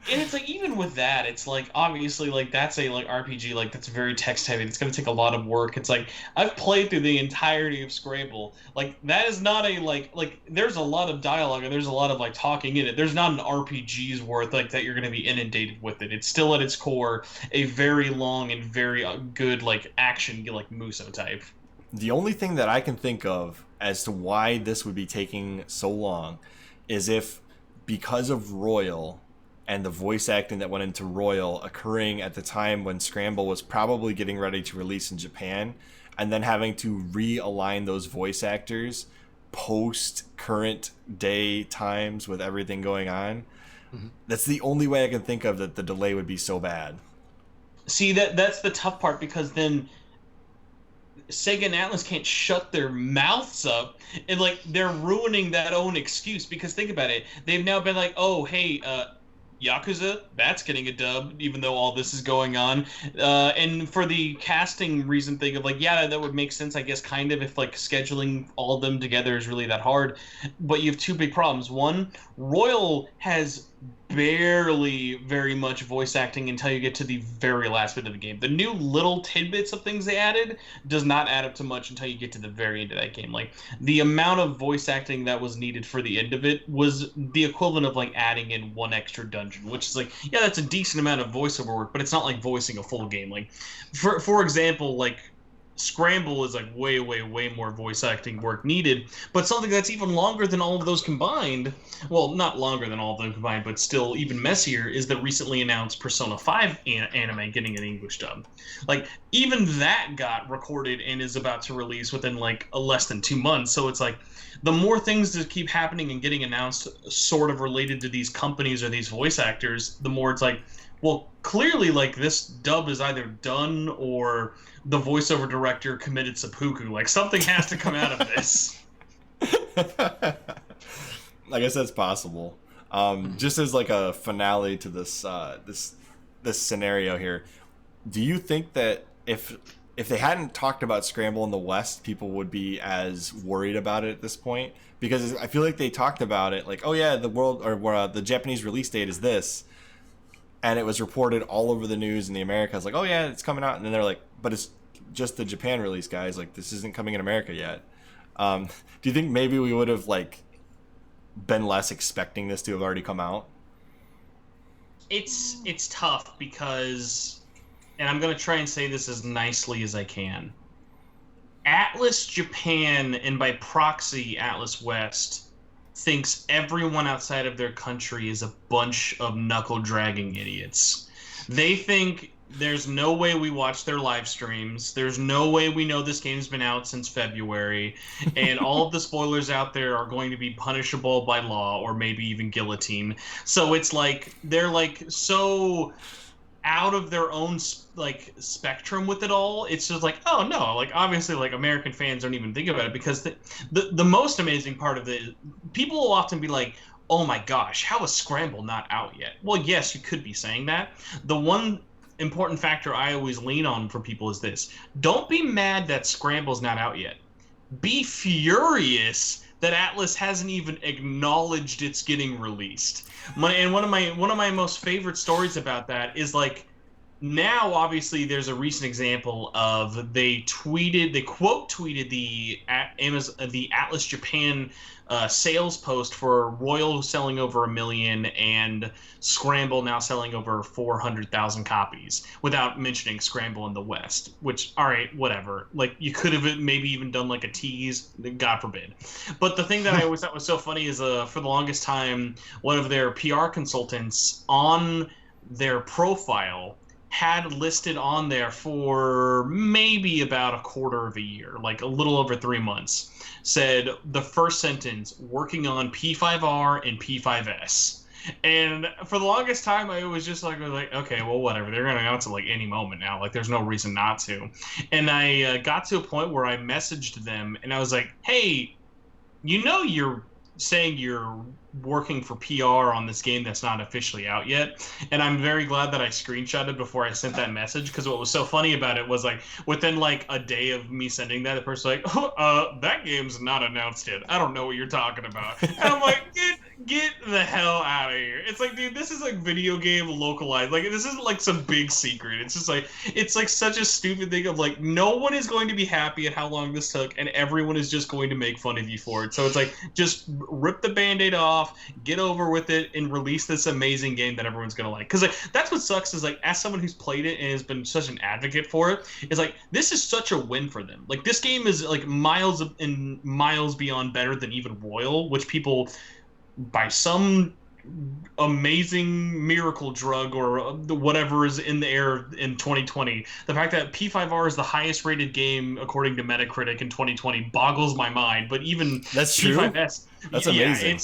It's like even with that, it's like obviously like that's a like RPG, like that's very text heavy. It's gonna take a lot of work. It's like I've played through the entirety of Scramble. Like that is not a like there's a lot of dialogue and there's a lot of like talking in it. There's not an RPG's worth like that you're gonna be inundated with it. It's still at its core a very long and very good like action like Muso type. The only thing that I can think of as to why this would be taking so long is if, because of Royal and the voice acting that went into Royal occurring at the time when Scramble was probably getting ready to release in Japan, and then having to realign those voice actors post current day times with everything going on. Mm-hmm. That's the only way I can think of that the delay would be so bad. See, that's the tough part, because then Sega and Atlus can't shut their mouths up, and like they're ruining that own excuse. Because think about it, they've now been like, oh hey, Yakuza, that's getting a dub, even though all this is going on. And for the casting reason thing of like, yeah, that would make sense, I guess, kind of, if like scheduling all of them together is really that hard. But you have two big problems. One, Royal has barely very much voice acting until you get to the very last bit of the game. The new little tidbits of things they added does not add up to much until you get to the very end of that game. Like, the amount of voice acting that was needed for the end of it was the equivalent of like adding in one extra dungeon, which is like, yeah, that's a decent amount of voiceover work, but it's not like voicing a full game. Like, for example, like Scramble is like way more voice acting work needed, but something that's even longer than all of those combined, well, not longer than all of them combined, but still even messier, is the recently announced Persona 5 anime getting an English dub. Like, even that got recorded and is about to release within like less than 2 months. So it's like, the more things that keep happening and getting announced sort of related to these companies or these voice actors, the more it's like, well, clearly, like, this dub is either done or the voiceover director committed seppuku. Like, something has to come out of this. I guess that's possible. Just as like a finale to this this scenario here, do you think that if they hadn't talked about Scramble in the West, people would be as worried about it at this point? Because I feel like they talked about it like, oh yeah, the world or the Japanese release date is this. And it was reported all over the news in the Americas, like, oh yeah, it's coming out. And then they're like, but it's just the Japan release, guys. Like, this isn't coming in America yet. Do you think maybe we would have like been less expecting this to have already come out? It's tough because, and I'm gonna try and say this as nicely as I can, Atlus Japan, and by proxy Atlus West, thinks everyone outside of their country is a bunch of knuckle-dragging idiots. They think there's no way we watch their live streams, there's no way we know this game's been out since February, and all of the spoilers out there are going to be punishable by law or maybe even guillotine. So it's like, they're like so out of their own like spectrum with it all. It's just like, oh no, like obviously like American fans don't even think about it, because the most amazing part of it, people will often be like, oh my gosh, how is Scramble not out yet? Well, yes, you could be saying that. The one important factor I always lean on for people is this: don't be mad that Scramble's not out yet. Be furious that Atlus hasn't even acknowledged it's getting released. And one of my most favorite stories about that is like, now obviously there's a recent example of they quote tweeted the Atlus Japan sales post for Royal selling over 1 million and Scramble now selling over 400,000 copies, without mentioning Scramble in the West, which, all right, whatever. Like, you could have maybe even done like a tease, God forbid. But the thing that I always thought was so funny is for the longest time, one of their PR consultants on their profile had listed on there for maybe about a quarter of a year, like a little over 3 months, said the first sentence, working on P5R and P5S. And for the longest time, I was just like, okay, well, whatever. They're going to announce it like any moment now. Like, there's no reason not to. And I got to a point where I messaged them and I was like, hey, you're saying you're working for PR on this game that's not officially out yet. And I'm very glad that I screenshotted before I sent that message, because what was so funny about it was like within like a day of me sending that, the person's like, that game's not announced yet. I don't know what you're talking about. And I'm like, get the hell out of here. It's like, dude, this is like video game localized. Like, this isn't like some big secret. It's just like, it's like such a stupid thing of like, no one is going to be happy at how long this took, and everyone is just going to make fun of you for it. So it's like, just rip the Band-Aid off, get over with it, and release this amazing game that everyone's gonna like. Because like, that's what sucks is like, as someone who's played it and has been such an advocate for it, is like, this is such a win for them. Like, this game is like miles and miles beyond better than even Royal, which people, by some amazing miracle drug or whatever is in the air in 2020, the fact that P5R is the highest rated game according to Metacritic in 2020 boggles my mind. But even that's true. P5S, that's amazing.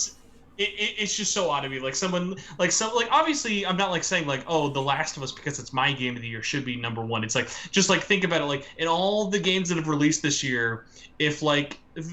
It's just so odd to me. Like, someone like obviously I'm not like saying like, oh, The Last of Us, because it's my game of the year, should be number one. It's like, just like, think about it, like in all the games that have released this year, if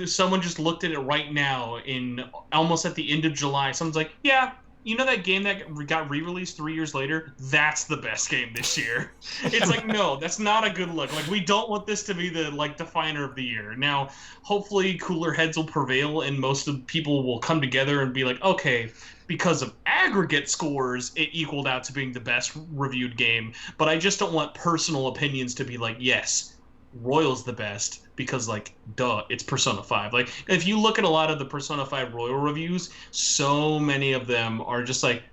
someone just looked at it right now in almost at the end of July, someone's like, yeah, that game that got re-released 3 years later, that's the best game this year. It's like, no, that's not a good look. Like, we don't want this to be the like definer of the year. Now, hopefully cooler heads will prevail and most of people will come together and be like, okay, because of aggregate scores, it equaled out to being the best reviewed game. But I just don't want personal opinions to be like, yes, Royal's the best, because like, duh, it's Persona 5. Like, if you look at a lot of the Persona 5 Royal reviews, so many of them are just like,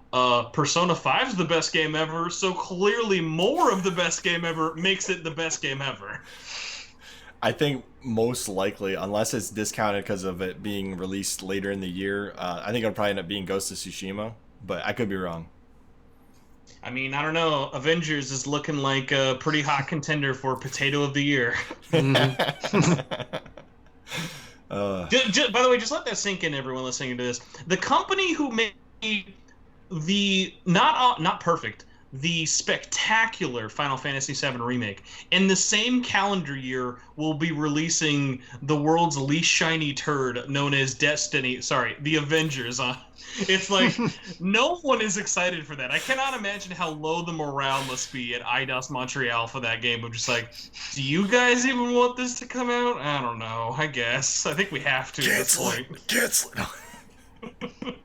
Persona 5's the best game ever, so clearly more of the best game ever makes it the best game ever. I think most likely, unless it's discounted because of it being released later in the year, I think it'll probably end up being Ghost of Tsushima, but I could be wrong. I mean, I don't know. Avengers is looking like a pretty hot contender for Potato of the Year. By the way, just let that sink in, everyone listening to this. The company who made the not perfect, the spectacular Final Fantasy VII Remake, in the same calendar year will be releasing the world's least shiny turd known as The Avengers. It's like, no one is excited for that. I cannot imagine how low the morale must be at Eidos Montreal for that game. I'm just like, do you guys even want this to come out? I don't know. I guess. I think we have to at this point. Cancel it.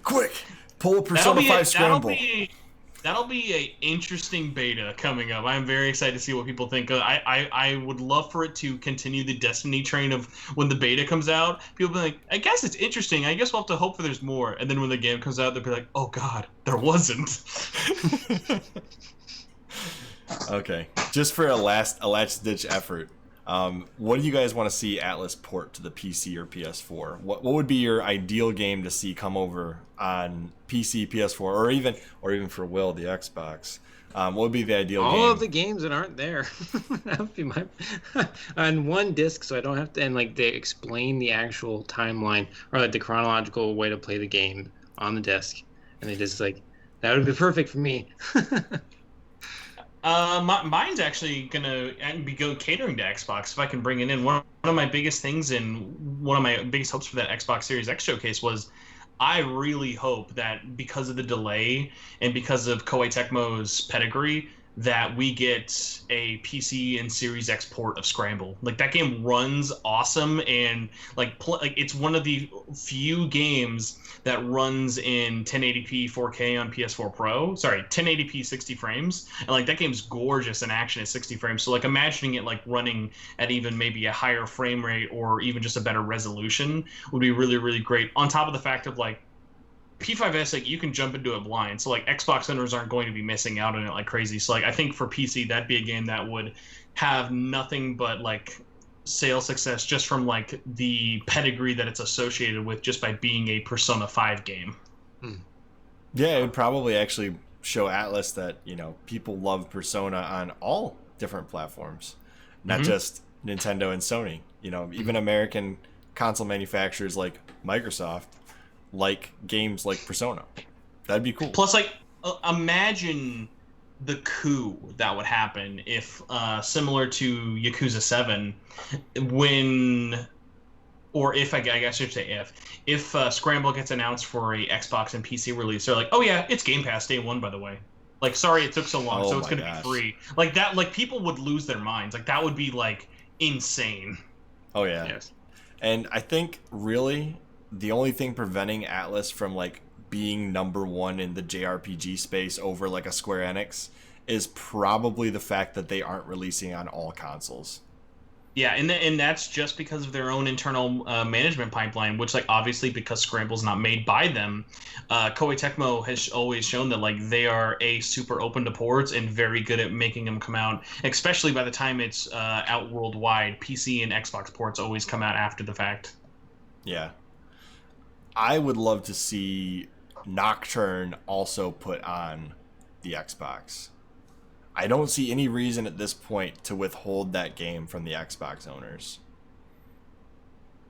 Quick, pull a Persona 5 Scramble. That'll be a interesting beta coming up. I'm very excited to see what people think. I would love for it to continue the Destiny train of when the beta comes out. People be like, I guess it's interesting. I guess we'll have to hope for there's more. And then when the game comes out, they'll be like, oh god, there wasn't. Okay, just for a last ditch effort, what do you guys want to see Atlus port to the PC or PS4? What would be your ideal game to see come over on PC, PS4, or even for Will, the Xbox? What would be the ideal game? All of the games that aren't there. That would be my on one disc, so I don't have to, and like they explain the actual timeline or like the chronological way to play the game on the disc, and they just like, that would be perfect for me. Mine's actually gonna be catering to Xbox if I can bring it in. One of my biggest things and one of my biggest hopes for that Xbox Series X showcase was, I really hope that because of the delay and because of Koei Tecmo's pedigree, that we get a PC and Series X port of Scramble. Like, that game runs awesome, and like it's one of the few games that runs in 1080p 4K on PS4 Pro. Sorry, 1080p 60 frames. And like, that game's gorgeous in action at 60 frames. So like, imagining it like running at even maybe a higher frame rate or even just a better resolution would be really, really great. On top of the fact of like, P5S, like, you can jump into it blind, so like Xbox owners aren't going to be missing out on it like crazy. So like, I think for PC, that'd be a game that would have nothing but like sales success just from like the pedigree that it's associated with, just by being a Persona 5 game. Yeah, it would probably actually show Atlus that, you know, people love Persona on all different platforms, not Mm-hmm. just Nintendo and Sony. You know, even American console manufacturers like Microsoft like games like Persona. That'd be cool. Plus, like, imagine the coup that would happen if, similar to Yakuza 7, when, or if, I guess I should say if Scramble gets announced for a Xbox and PC release, they're like, oh yeah, it's Game Pass day one, by the way. Like, sorry it took so long, Oh so it's my going to gosh. be free. Like, that, like, people would lose their minds. Like, that would be, like, insane. Oh yeah. Yes. And I think really the only thing preventing Atlus from like being number one in the JRPG space over like a Square Enix is probably the fact that they aren't releasing on all consoles. Yeah, and that's just because of their own internal management pipeline, which, like, obviously because Scramble's not made by them, Koei Tecmo has always shown that, like, they are super open to ports and very good at making them come out, especially by the time it's out worldwide. PC and Xbox ports always come out after the fact. Yeah. I would love to see Nocturne also put on the Xbox. I don't see any reason at this point to withhold that game from the Xbox owners.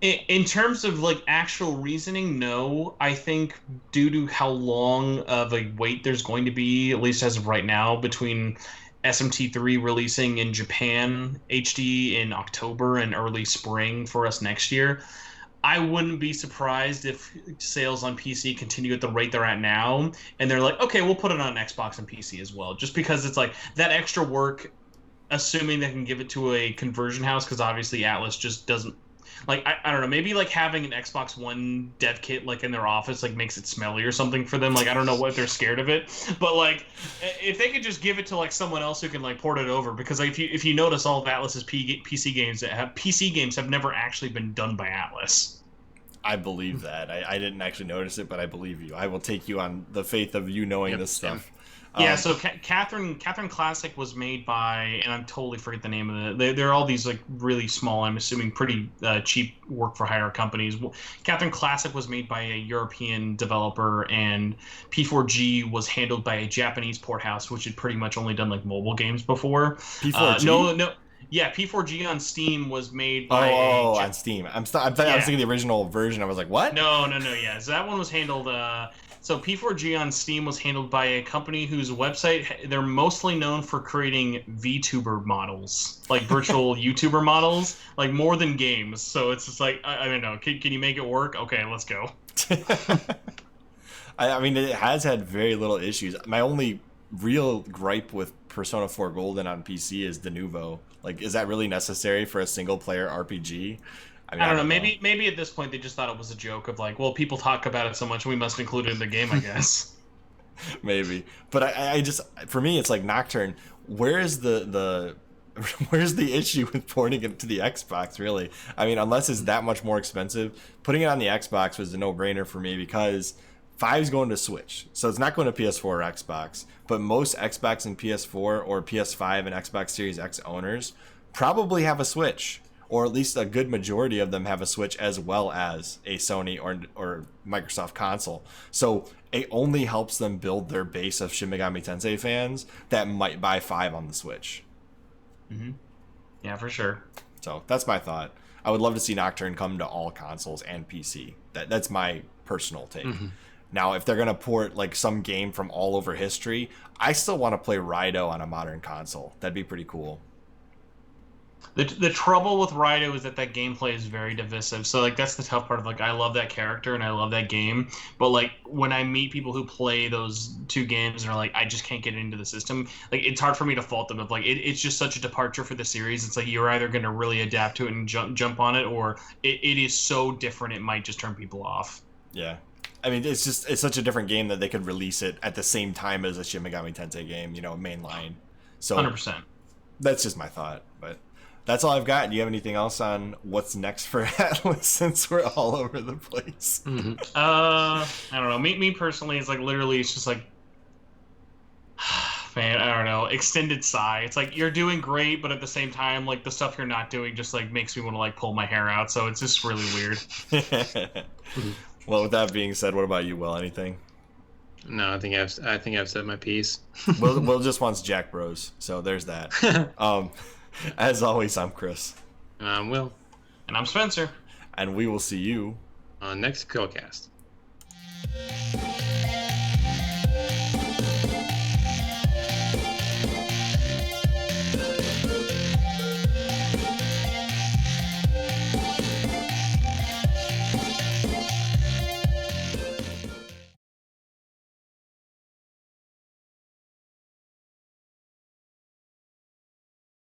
In terms of, like, actual reasoning, no. I think due to how long of a wait there's going to be, at least as of right now, between SMT3 releasing in Japan HD in October and early spring for us next year, I wouldn't be surprised if sales on PC continue at the rate they're at now, and they're like, okay, we'll put it on Xbox and PC as well, just because it's like that extra work, assuming they can give it to a conversion house, because obviously Atlus just doesn't, like, I don't know, maybe like having an Xbox One dev kit like in their office like makes it smelly or something for them. Like, I don't know what they're scared of it, but like if they could just give it to like someone else who can like port it over, because like, if you notice, all of Atlus's PC games have never actually been done by Atlus. I believe that. I didn't actually notice it, but I believe you. I will take you on the faith of you knowing this stuff. Yeah, so Catherine Classic was made by, and I'm totally forget the name of it. They're all these like really small, I'm assuming pretty cheap work for hire companies. Catherine Classic was made by a European developer, and P4G was handled by a Japanese port house, which had pretty much only done like mobile games before. P4G? No. Yeah, P4G on Steam was made by on Steam. I was thinking the original version. I was like, what? No, yeah. So that one was handled. So P4G on Steam was handled by a company whose website, they're mostly known for creating VTuber models, like virtual YouTuber models, like more than games. So it's just like, I don't know. Can you make it work? Okay, let's go. I mean, it has had very little issues. My only real gripe with Persona 4 Golden on PC is the Nouveau. Like, is that really necessary for a single player RPG? I mean, I don't know. Maybe at this point they just thought it was a joke of like, well, people talk about it so much, we must include it in the game, I guess. Maybe, but I just, for me, it's like Nocturne. Where's the where's the issue with porting it to the Xbox? Really, I mean, unless it's that much more expensive, putting it on the Xbox was a no-brainer for me because 5's going to Switch, so it's not going to PS4 or Xbox. But most Xbox and PS4 or PS5 and Xbox Series X owners probably have a Switch, or at least a good majority of them have a Switch as well as a Sony or Microsoft console. So it only helps them build their base of Shin Megami Tensei fans that might buy 5 on the Switch. Mm-hmm. Yeah, for sure. So that's my thought. I would love to see Nocturne come to all consoles and PC. That's my personal take. Mm-hmm. Now, if they're going to port like some game from all over history, I still want to play Raido on a modern console. That'd be pretty cool. The trouble with Raido is that gameplay is very divisive. So like that's the tough part of like I love that character and I love that game, but like when I meet people who play those two games and are like I just can't get into the system, like it's hard for me to fault them. Of like it's just such a departure for the series. It's like you're either going to really adapt to it and jump on it, or it is so different it might just turn people off. Yeah. I mean, it's such a different game that they could release it at the same time as a Shin Megami Tensei game, you know, mainline. So 100%. That's just my thought, but that's all I've got. Do you have anything else on what's next for Atlus since we're all over the place? Mm-hmm. I don't know. Me personally, it's like literally, it's just like, man, I don't know. Extended sigh. It's like you're doing great, but at the same time, like the stuff you're not doing just like makes me want to like pull my hair out. So it's just really weird. Well, with that being said, what about you, Will? Anything? No, I think I've said my piece. Will just wants Jack Bros. So there's that. As always, I'm Chris. Will. And I'm Spencer. And we will see you on next CHRILLCAST.